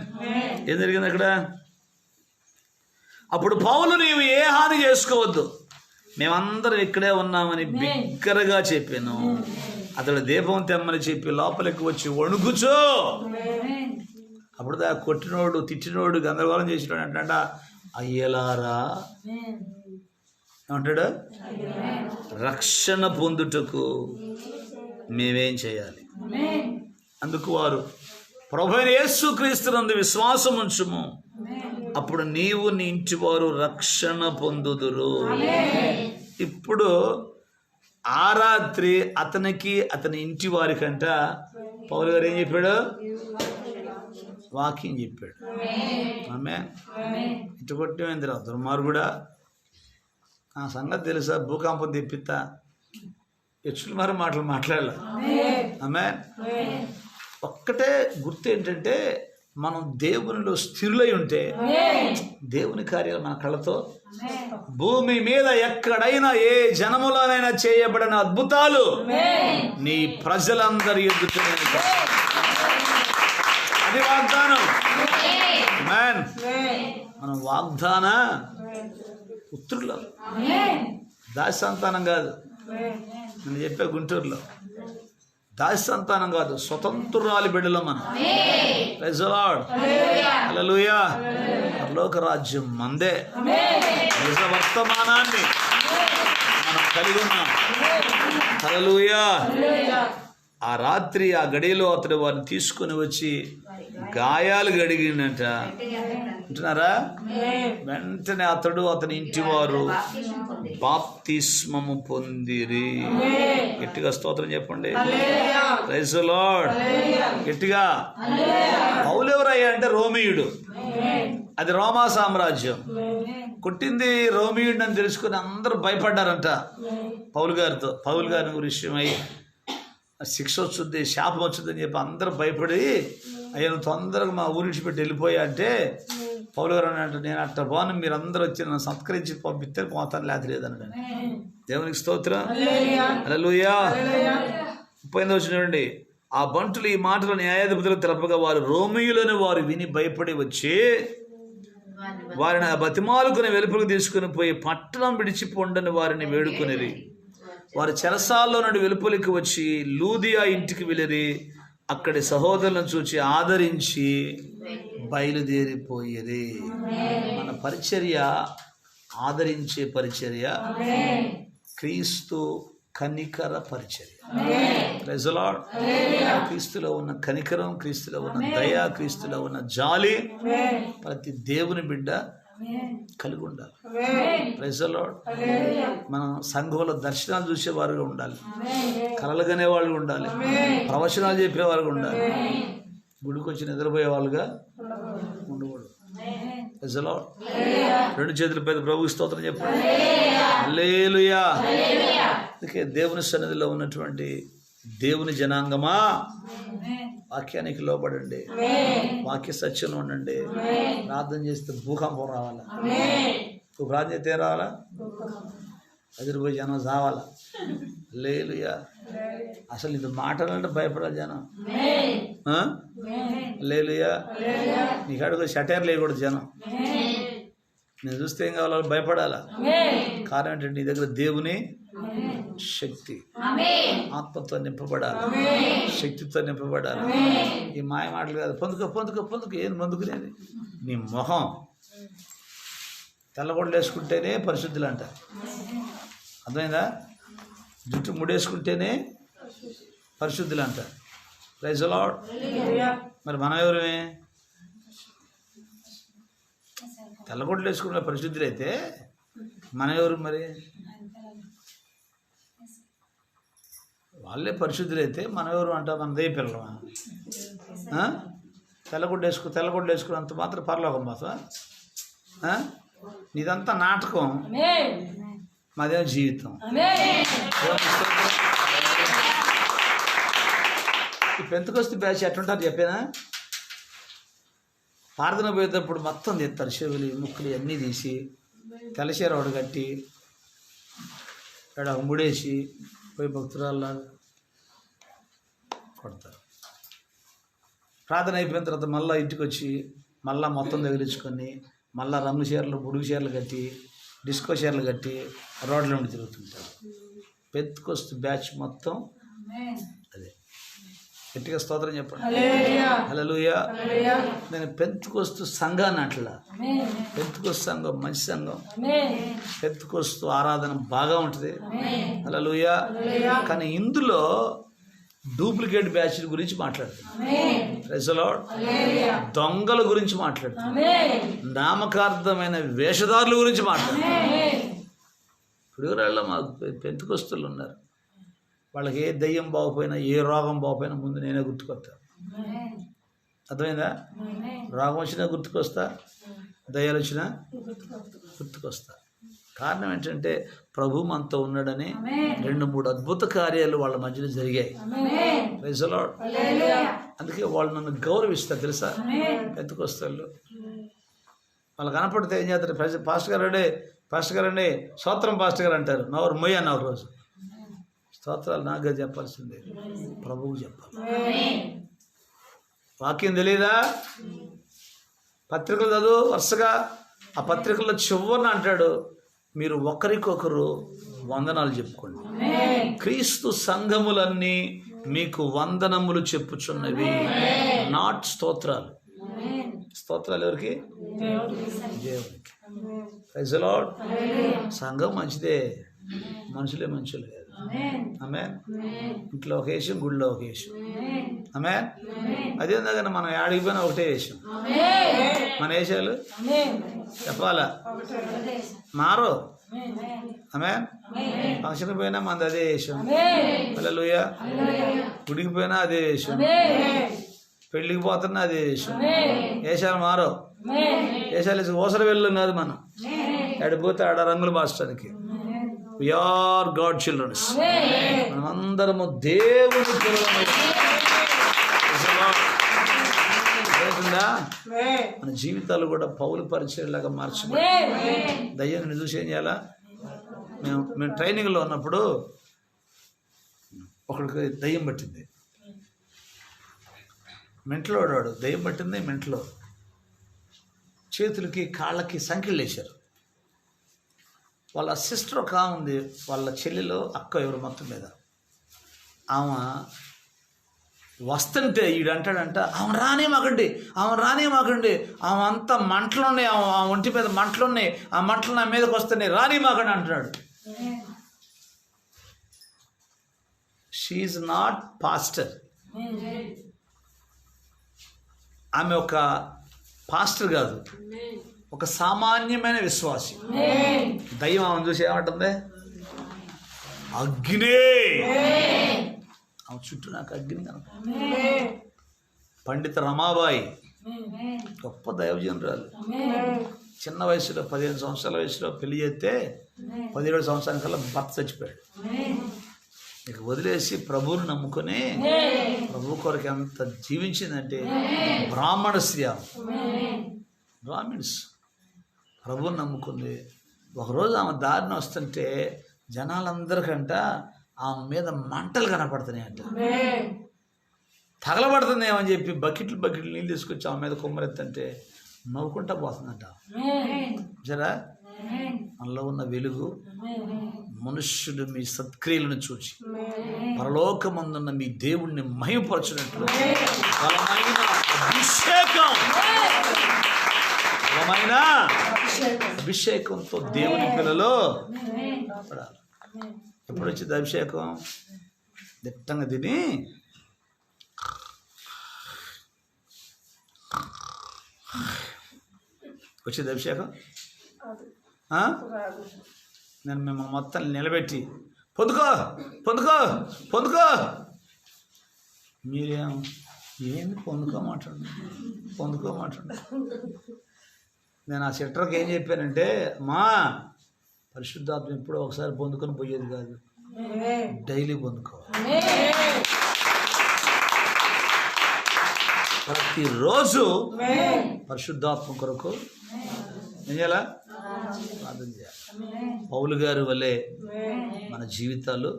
ఏం జరిగింది అక్కడ? అప్పుడు పౌలు, నీవు ఏ హాని చేసుకోవద్దు, మేమందరం ఇక్కడే ఉన్నామని బిగ్గరగా చెప్పాను. అతడు దీపం తెమ్మని చెప్పి లోపలికి వచ్చి వణుకుచో. అప్పుడు దా కొట్టినోడు తిట్టినోడు గందరగోళం చేసినోడు అంటాడ, అయ్యలారా ఏమంటాడు, రక్షణ పొందుటకు మేమేం చేయాలి? అందుకు వారు, ప్రభువైన యేసుక్రీస్తునందు విశ్వాసం ఉంచుము, అప్పుడు నీవు నీ ఇంటి వారు రక్షణ పొందుదురు. ఇప్పుడు ఆ రాత్రి అతనికి అతని ఇంటి వారికంట పౌలు గారు ఏం చెప్పాడు? వాక్యం చెప్పాడు. ఆమె ఇటు కొట్టేంద్ర దుర్మార్గుడా, ఆ సంగతి తెలుసా, భూకంపం తెప్పిస్తా, ఎచ్చులు మరి మాటలు మాట్లాడాల. ఆమె ఒక్కటే గుర్తు ఏంటంటే, మనం దేవునిలో స్థిరులై ఉంటే దేవుని కార్యాలు మన కళ్ళతో, భూమి మీద ఎక్కడైనా ఏ జనములోనైనా చేయబడిన అద్భుతాలు నీ ప్రజలందరి ఎదుట, అది వాగ్దానం. మనం వాగ్దాన పుత్రులు, దాసి సంతానం కాదు. నేను చెప్పే గుంటూరులో దాసి సంతానం కాదు, స్వతంత్రురాలి బిడ్డలు మనం. ప్రైజ్ ది లార్డ్, హల్లెలూయా. పరలోక రాజ్యం మందే. నిజ వర్తమానాన్ని మనం కలిగి ఉన్నాం. హల్లెలూయా. ఆ రాత్రి ఆ గడియలో అతడు వారిని తీసుకుని వచ్చి గాయాలు గడిగిందంట అంటున్నారా. వెంటనే అతడు అతని ఇంటి వారు బాప్తిస్మము పొందిరి. గట్టిగా స్తోత్రం చెప్పండి. Praise the lord. గట్టిగా. పౌలు ఎవరయ్యా అంటే రోమీయుడు. అది రోమా సామ్రాజ్యం. కొట్టింది రోమీయుడిని అని తెలుసుకుని అందరూ భయపడ్డారంట పౌలు గారితో. పౌలు గారి విషయమై శిక్ష వచ్చింది, శాపం వచ్చిందని చెప్పి అందరూ భయపడి, అయ్యా నువ్వు తొందరగా మా ఊరి విడిచిపెట్టి వెళ్ళిపోయా అంటే పౌలు గారు అంటే, నేను అట్ట పోను, మీరు అందరూ వచ్చి నన్ను సత్కరించి పంపిస్తే పోతాను, లేక లేదన్నాడు. దేవునికి స్తోత్రం. హల్లెలూయా. 30వ వచనం, ఆ బంటులు ఈ మాటలు న్యాయాధిపతులకు తెలపగా వారు రోమీయులను వారు విని భయపడి వచ్చి వారిని బతిమాలుకుని వెలుపలకు తీసుకుని పోయి పట్టణం విడిచిపోండని వారిని వేడుకొనిరి. వారి చెరసాల్లో నుండి వెలుపలికి వచ్చి లూదియా ఇంటికి వెళ్ళిరి. అక్కడి సహోదరులను చూచి ఆదరించి బయలుదేరిపోయేది. మన పరిచర్య ఆదరించే పరిచర్య, క్రీస్తు కనికర పరిచర్య. Praise the Lord. క్రీస్తులో ఉన్న కనికరం, క్రీస్తులో ఉన్న దయ, క్రీస్తులో ఉన్న జాలి ప్రతి దేవుని బిడ్డ కలిగి ఉండాలి. Praise the Lord. మనం సంఘంలో దర్శనాలు చూసేవారుగా ఉండాలి, కలలు కనేవాళ్ళు ఉండాలి, ప్రవచనాలు చెప్పేవారుగా ఉండాలి, గుడికి వచ్చి నిద్రపోయే వాళ్ళుగా ఉండకూడదు. Praise the lord. 2 చేతులపై ప్రభువు స్తోత్రం చెప్పండి. హల్లెలూయా. అందుకే దేవుని సన్నిధిలో ఉన్నటువంటి దేవుని జనాంగమా, వాక్యానికి లోబడండి, వాక్య సత్యంలో ఉండండి. ప్రార్థన చేస్తే భూకంపం రావాలా? నువ్వు ప్రార్థన చేస్తే రావాలా? ఎదురుపోయి జనం చావాలా? హల్లెలూయా. అసలు ఇది మాటలంటే భయపడాలి జనం. హల్లెలూయా. నీ కాడికి షటైర్ లేకూడదు జనం. నేను చూస్తే ఏం కావాలో భయపడాలా? కారణం ఏంటంటే నీ దగ్గర దేవుని శక్తి, ఆత్మతో నింపబడాలి, శక్తితో నింపబడాలి. ఈ మాయ మాటలు కాదు. పొందుకో పొందుకో పొందుకో. ఏం పొందుకునేది? నీ మొహం తెల్లగొడ్లు వేసుకుంటేనే పరిశుద్ధులు అంట. అర్థమైందా? జుట్టు ముడేసుకుంటేనే పరిశుద్ధులు అంట. Praise the Lord. మరి మనం ఎవరమే? తెల్లగొడ్లు వేసుకున్న పరిశుద్ధులైతే మనం ఎవరు? మరి వాళ్ళే పరిశుద్ధులైతే మనం ఎవరు అంట? మన దయ్య పిల్లమా? తెల్లగొడ్డు వేసుకున్నంత మాత్రం పరలోకం పోతా? నీదంతా నాటకం, మాదేమో జీవితం. ఈ పెంతెకొస్తు బ్యాచ్ ఎట్లుంటారు చెప్పేనా? ప్రార్థన పోయేటప్పుడు మొత్తం తీస్తారు, చెవులు ముక్కులు అన్నీ తీసి తెల్లచీర ఒకటి కట్టి ఇక్కడ ముడేసి పోయి భక్తురాల్లా కొడతారు. ప్రార్థన అయిపోయిన తర్వాత మళ్ళీ ఇంటికి వచ్చి మళ్ళీ మొత్తం తగిలించుకొని మళ్ళీ రంగు చీరలు, బుడుగు చీరలు కట్టి, డిస్కో చీరలు కట్టి రోడ్ల నుండి తిరుగుతుంటారు. పెంతెకొస్తు బ్యాచ్ మొత్తం అదే గట్టిగా స్తోత్రం చెప్పండి. హల్లెలూయా. నేను పెంతుకొస్తు సంఘాన్ని అట్లా, పెంతుకొస్తు సంఘం మంచి సంఘం, పెంతుకొస్తు ఆరాధన బాగా ఉంటుంది. హల్లెలూయా. కానీ ఇందులో డూప్లికేట్ బ్యాచ్ గురించి మాట్లాడుతున్నాం, ప్రైజ్ ది లార్డ్. దొంగల గురించి మాట్లాడుతున్నాం, నామకార్థమైన వేషధారుల గురించి మాట్లాడుతున్నాం. ఇప్పుడు మాకు పెంతుకొస్తులు ఉన్నారు, వాళ్ళకి ఏ దయ్యం బాగుపోయినా ఏ రోగం బాగుపోయినా ముందు నేనే గుర్తుకొస్తా. అర్థమైందా? రోగం వచ్చినా గుర్తుకొస్తా, దయ్యాలు వచ్చినా గుర్తుకొస్తా. కారణం ఏంటంటే ప్రభు మనతో ఉన్నాడని 2-3 అద్భుత కార్యాలు వాళ్ళ మధ్యలో జరిగాయి. Praise the lord. అందుకే వాళ్ళు నన్ను గౌరవిస్తారు తెలుసా. పెంతుకొస్తాళ్ళు వాళ్ళు కనపడితే ఏం చేస్తారు, పాస్టర్ గారండి స్తోత్రం పాస్టర్ గారు అంటారు. నవరు మొయ్య అన్న ఒక రోజు స్తోత్రాలు నాకుగా చెప్పాల్సిందే, ప్రభువు చెప్పాలి. వాక్యం తెలియదా? పత్రికలు చదువు వరుసగా. ఆ పత్రికల్లో చివరిన అంటాడు, మీరు ఒకరికొకరు వందనాలు చెప్పుకోండి. క్రీస్తు సంఘములన్నీ మీకు వందనములు చెప్పుచున్నవి, నాట్ స్తోత్రాలు. స్తోత్రాలు ఎవరికి? దేవునికి. Praise the Lord. సంఘం మంచిదే, మనుషులే మనుషులు కాదు. ఆమేన్. ఇంట్లో ఒక వేషం, గుడిలో ఒక వేషం. ఆమేన్. అదే కానీ మనం ఆడిపోయినా ఒకటే వేషం. మన వేషాలు చెప్పాలా, మారు. ఆమేన్. ఫంక్షన్ పోయినా మనది అదే వేషం. హల్లెలూయా. గుడికి పోయినా అదే వేషం, పెళ్ళికి పోతున్నా అదే వేషం. వేషాలు మారు. వేషాలు ఓసర వెళ్ళున్నది మనం, ఆడిపోతే ఆడ రంగులు మార్చడానికి. We are God children. మనమందరము దేవుని పిల్లలు. మన జీవితాలు కూడా పౌలు పరిచయలాగా మార్చబడి దయ్యాన్ని చూసి ఏం చేయాలా. మేము ట్రైనింగ్లో ఉన్నప్పుడు ఒకడికి దయ్యం పట్టింది, మెంట్లో వాడు దయ్యం పట్టింది. మెంట్లో చేతులకి కాళ్ళకి సంఖ్యలు వేశారు. వాళ్ళ సిస్టర్ ఒక ఉంది, వాళ్ళ చెల్లెలో అక్క ఎవరు మొత్తం మీద. ఆమె వస్తుంటే ఈడంటాడంట, ఆమె రానేమాకండి, ఆమె అంతా మంటలు ఉన్నాయి, ఆమె ఒంటి మీద మంటలు ఉన్నాయి, ఆ మంటలు నా మీదకి వస్తున్నాయి, రానేమాకండి అంటున్నాడు. She's not pastor. ఆమె ఒక పాస్టర్ కాదు, ఒక సామాన్యమైన విశ్వాసి. దయ్యం ఆమెను చూసి ఏమంటుంది, అగ్నే. ఆమె చుట్టూ నాకు అగ్ని కనుక. పండిత రమాబాయి గొప్ప దైవజనురాలు. చిన్న వయసులో 15 సంవత్సరాల వయసులో పెళ్లి చేస్తే 17 సంవత్సరానికల్లా భర్త చచ్చిపోయాడు. ఇక వదిలేసి ప్రభువుని నమ్ముకొని ప్రభు కొరకు ఎంత జీవించిందంటే, బ్రాహ్మణ స్త్రీ, బ్రాహ్మిన్స్ ప్రభువుని నమ్ముకుంది. ఒకరోజు ఆమె దారిని వస్తుంటే జనాలందరికంట ఆమె మీద మంటలు కనపడుతున్నాయంట. తగలబడుతుందేమని చెప్పి బకెట్లు నీళ్ళు తీసుకొచ్చి ఆమె మీద కుమ్మరెత్తంటే నవ్వుకుంటా పోతుందంట. జరా మనలో ఉన్న వెలుగు మనుష్యుడు మీ సత్క్రియలను చూచి పరలోకమందున్న మీ దేవుణ్ణి మహిమపరచినట్లు బలమైన అభిషేకంతో దేవుని పిల్లలు పడాలి. ఎప్పుడు వచ్చింది అభిషేకం? దిట్టంగా తిని వచ్చింది అభిషేకం. నేను మిమ్మల్ని మొత్తం నిలబెట్టి పొందుకో మీరేం ఏంది పొందుకోమాటండి. నేను ఆ సెక్టర్కి ఏం చెప్పానంటే, మా పరిశుద్ధాత్మ ఎప్పుడో ఒకసారి పొందుకొని పోయేది కాదు, డైలీ పొందుకోవాలి. ప్రతిరోజు పరిశుద్ధాత్మ కొరకు ఏం చేయాలా? ప్రార్థన చేయాలి. పౌలు గారి వల్లే మన జీవితాలు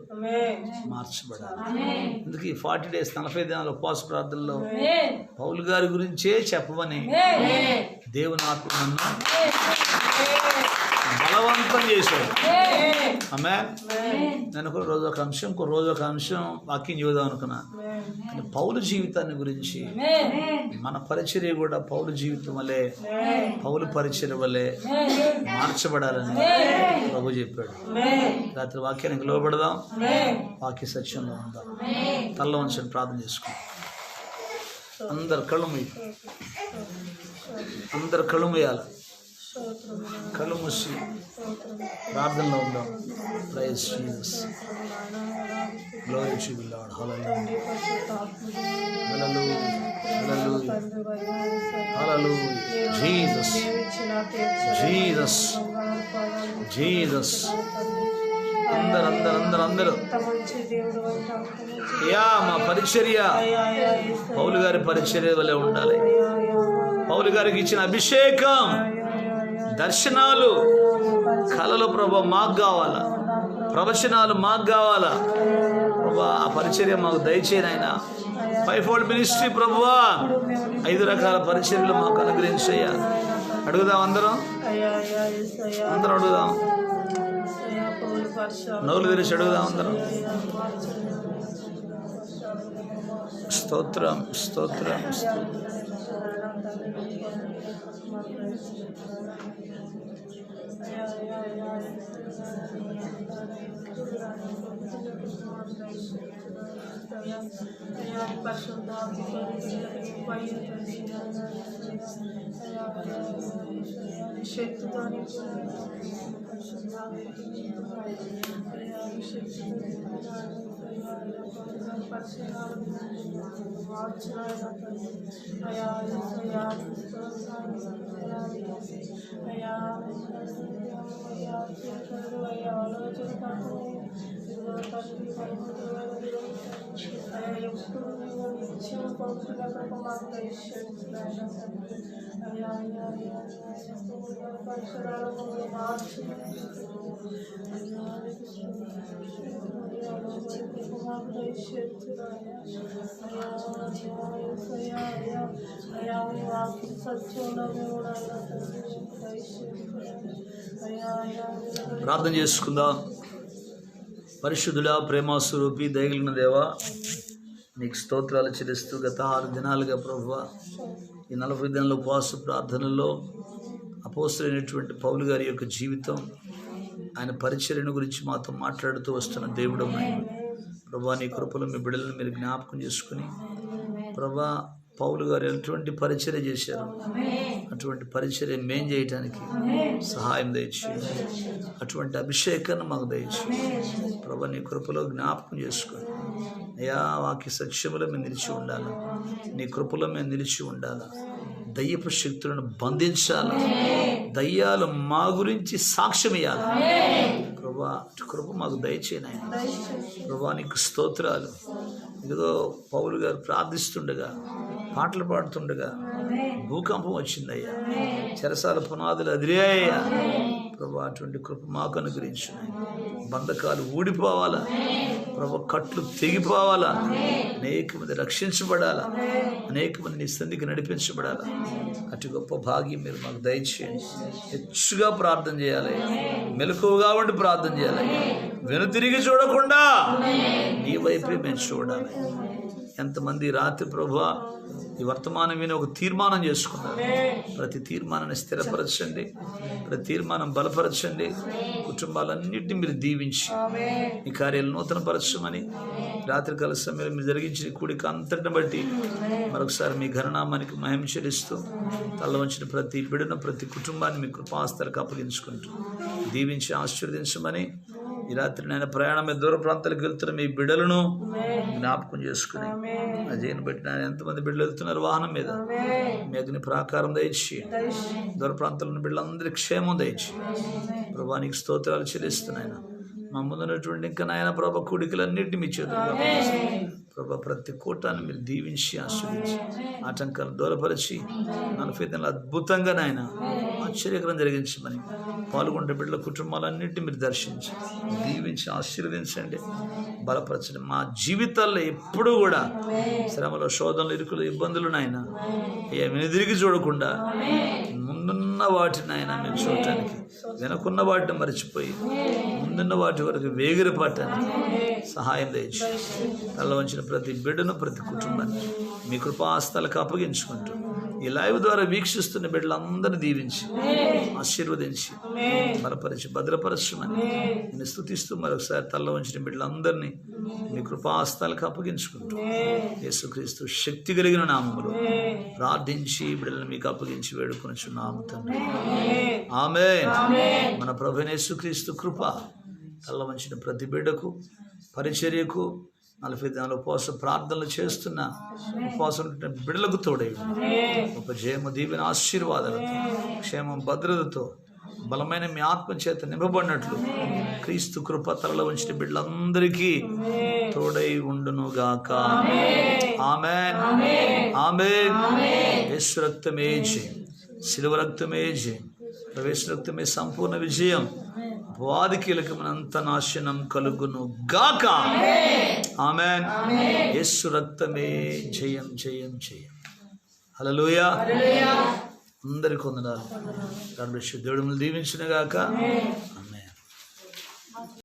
మార్చబడాలి. అందుకే 40 days 40 దినాల ఉపవాస ప్రార్థనలో పౌలు గారి గురించే చెప్పమని దేవుని ఆత్మ నన్ను బలవంతం చేశాడు. ఆమేన్. నేను ఒక రోజు ఒక అంశం వాక్యం చూద్దాం అనుకున్నా. పౌలు జీవితాన్ని గురించి, మన పరిచర్య కూడా పౌలు జీవితం వల్లే, పౌలు పరిచర్య వల్లే మార్చబడాలని ప్రభు చెప్పాడు. రాత్రి వాక్యానికి లోబడదాం, వాక్య సత్యంలో ఉందాం. తల్ల వంచని ప్రార్థన చేసుకుందాం. అందరు కళ్ళు మూయాలి. కళ్ళు మూసి ప్రార్థనలో ఉందాం. Praise Jesus, glory to the Lord. హల్లెలూయా, హల్లెలూయా, హల్లెలూయా, హల్లెలూయా. Jesus, Jesus, Jesus. అందరూ యా మా పరిచర్య పౌలు గారి పరిచర్య వల్లే ఉండాలి. పౌలు గారికి ఇచ్చిన అభిషేకం, దర్శనాలు, కళలు ప్రభా మాకు కావాలా, ప్రవచనాలు మాకు కావాలా ప్రభా. ఆ పరిచర్య మాకు దయచేయను ఆయన. 5-fold మినిస్ట్రీ ప్రభువా, 5 రకాల పరిచర్యలు మాకు అనుగ్రహించయ్యా. అడుగుదాం, అందరం అడుగుదాం. నోరు తెరిచి అడుగుదాం అందరం. స్తోత్రం, స్తోత్రం, ప్రార్థన చేసుకుందాం. పరిశుద్ధుడా, ప్రేమ స్వరూపి, దయగలిగిన దేవా, నీకు స్తోత్రాలు చెల్లిస్తూ గత 6 దినాలుగా ప్రభువా ఈ 40 దినాల ఉపవాస ప్రార్థనలో అపోస్తలుడైనటువంటి పౌలు గారి యొక్క జీవితం, ఆయన పరిచర్యను గురించి మాతో మాట్లాడుతూ వస్తున్న దేవుడు ప్రభువా, నీ కృపలో మీ బిడ్డలను మీరు జ్ఞాపకం చేసుకుని ప్రభువా, పౌలు గారు ఎటువంటి పరిచర్య చేశారు, అటువంటి పరిచర్య మేం చేయటానికి సహాయం దయచేయండి. అటువంటి అభిషేకాన్ని మాకు దయచేయండి ప్రభా. నీ కృపలో జ్ఞాపకం చేసుకొని అయ్యా, వాక్య సత్యములో మేము నిలిచి ఉండాలి, నీ కృపలో మేము నిలిచి ఉండాలి. దయ్యపు శక్తులను బంధించాలి, దయ్యాలు మా గురించి సాక్ష్యం ఇవ్వాలి ప్రభా. కృప మాకు దయచేయను ఆయన ప్రభా. నీకు స్తోత్రాలు. ఇదిగో పౌలు గారు ప్రార్థిస్తుండగా, పాటలు పాడుతుండగా భూకంపం వచ్చిందయ్యా, చెరసాల పునాదులు అదిరాయ్యా ప్రభా. అటువంటి కృప మాకు అనుగ్రహించు. బంధకాలు ఊడిపోవాలా ప్రభా, కట్లు తెగిపోవాలా, అనేక మంది రక్షించబడాలా, అనేక మంది నీ సంధికి నడిపించబడాలా. అటు గొప్ప భాగ్యం మీరు మాకు దయచేయండి. హెచ్చుగా ప్రార్థన చేయాలి, మెలకువగా ఉండి ప్రార్థన చేయాలి, వెనుతిరిగి చూడకుండా నీ వైపే మేము చూడాలి. ఎంతమంది రాత్రి ప్రభువా ఈ వర్తమానం విని ఒక తీర్మానం చేసుకున్నారు. ప్రతి తీర్మానాన్ని స్థిరపరచండి, ప్రతి తీర్మానం బలపరచండి. కుటుంబాలన్నింటినీ మీరు దీవించి ఈ కార్యాలు నూతనపరచమని రాత్రికాల సమయంలో మీరు జరిగించిన కూడిక అంతటిని బట్టి మరొకసారి మీ ఘననామానికి మహిమ చెల్లిస్తూ తల్ల వంచిన ప్రతి బిడ్డను, ప్రతి కుటుంబాన్ని మీ కృపాస్తలకు అప్పగించుకుంటూ దీవించి ఆశీర్వదించమని ఈ రాత్రి నేను ప్రయాణం మీద దూర ప్రాంతాలకు వెళ్తున్న మీ బిడ్డలను జ్ఞాపకం చేసుకుని అజయ్ని బట్టి నేను ఎంతమంది బిడ్డలు వెళ్తున్నారు వాహనం మీద, మీ అగ్ని ప్రాకారం దయచేయండి. దూర ప్రాంతాలను బిడ్డలందరికీ క్షేమం దయచేయండి ప్రభా. నీకు స్తోత్రాలు చెల్లిస్తున్నాయన. మా ముందున్నటువంటి ఇంకా నాయన ప్రభా కూడికలన్నింటినీ మీ చేతుల్లో ప్రభా ప్రతి కూటాన్ని మీరు దీవించి ఆశీర్వదించి ఆటంకాలను దూరపరిచి 40 దినాలు అద్భుతంగా నాయన ఆశ్చర్యకరం జరిగించమని పాల్గొంటే బిడ్డల కుటుంబాలన్నింటినీ మీరు దర్శించి దీవించి ఆశీర్వదించండి, బలపరచండి. మా జీవితాల్లో ఎప్పుడూ కూడా శ్రమలో, శోధనలు, ఇరుకులు, ఇబ్బందులు నాయన వెనుదిరిగి చూడకుండా ముందున్న వాటిని ఆయన మీరు చూడటానికి, వెనకున్న వాటిని మర్చిపోయి ముందున్న వాటి వరకు వేగిరపడటానికి సహాయం దయచి తల వంచిన ప్రతి బిడ్డను, ప్రతి కుటుంబాన్ని మీ కృపాస్థలకు అప్పగించుకుంటూ ఈ లైవ్ ద్వారా వీక్షిస్తున్న బిడ్డలందరినీ దీవించి ఆశీర్వదించి బలపరిచి భద్రపరచమని నేను స్తుతిస్తూ మరొకసారి తల వంచిన బిడ్డలందరినీ మీ కృపాస్థలకు అప్పగించుకుంటూ యేసుక్రీస్తు శక్తి కలిగిన నామములో ప్రార్థించి బిడ్డలను మీకు అప్పగించి వేడుకొనుచున్నాము తండ్రి. ఆమేన్. మన ప్రభువైన యేసుక్రీస్తు కృప తల వంచిన ప్రతి బిడ్డకు, పరిచర్యకు, 40 దినాలు ఉపవాస ప్రార్థనలు చేస్తున్న ఉపవాసం బిడ్డలకు తోడై ఒక జయము, దీవెన, ఆశీర్వాదాలతో, క్షేమం, భద్రతతో, బలమైన మీ ఆత్మ చేత నింపబడినట్లు క్రీస్తు కృప తలలో ఉంచిన బిడ్డలందరికీ తోడై ఉండును గాక. ఆమేన్. ఆమేన్. యేసు రక్తమే జయం, శిలువ రక్తమే జయం, ప్రవేశ రక్తమే సంపూర్ణ విజయం. అపవాది కీలకమనంత నాశనం కలుగును గాక. ఆమేన్. యేసు రక్తమే జయం, జయం, జయం. హల్లెలూయా. అందరికి వందనాలు. దేవుడు దీవించును గాక.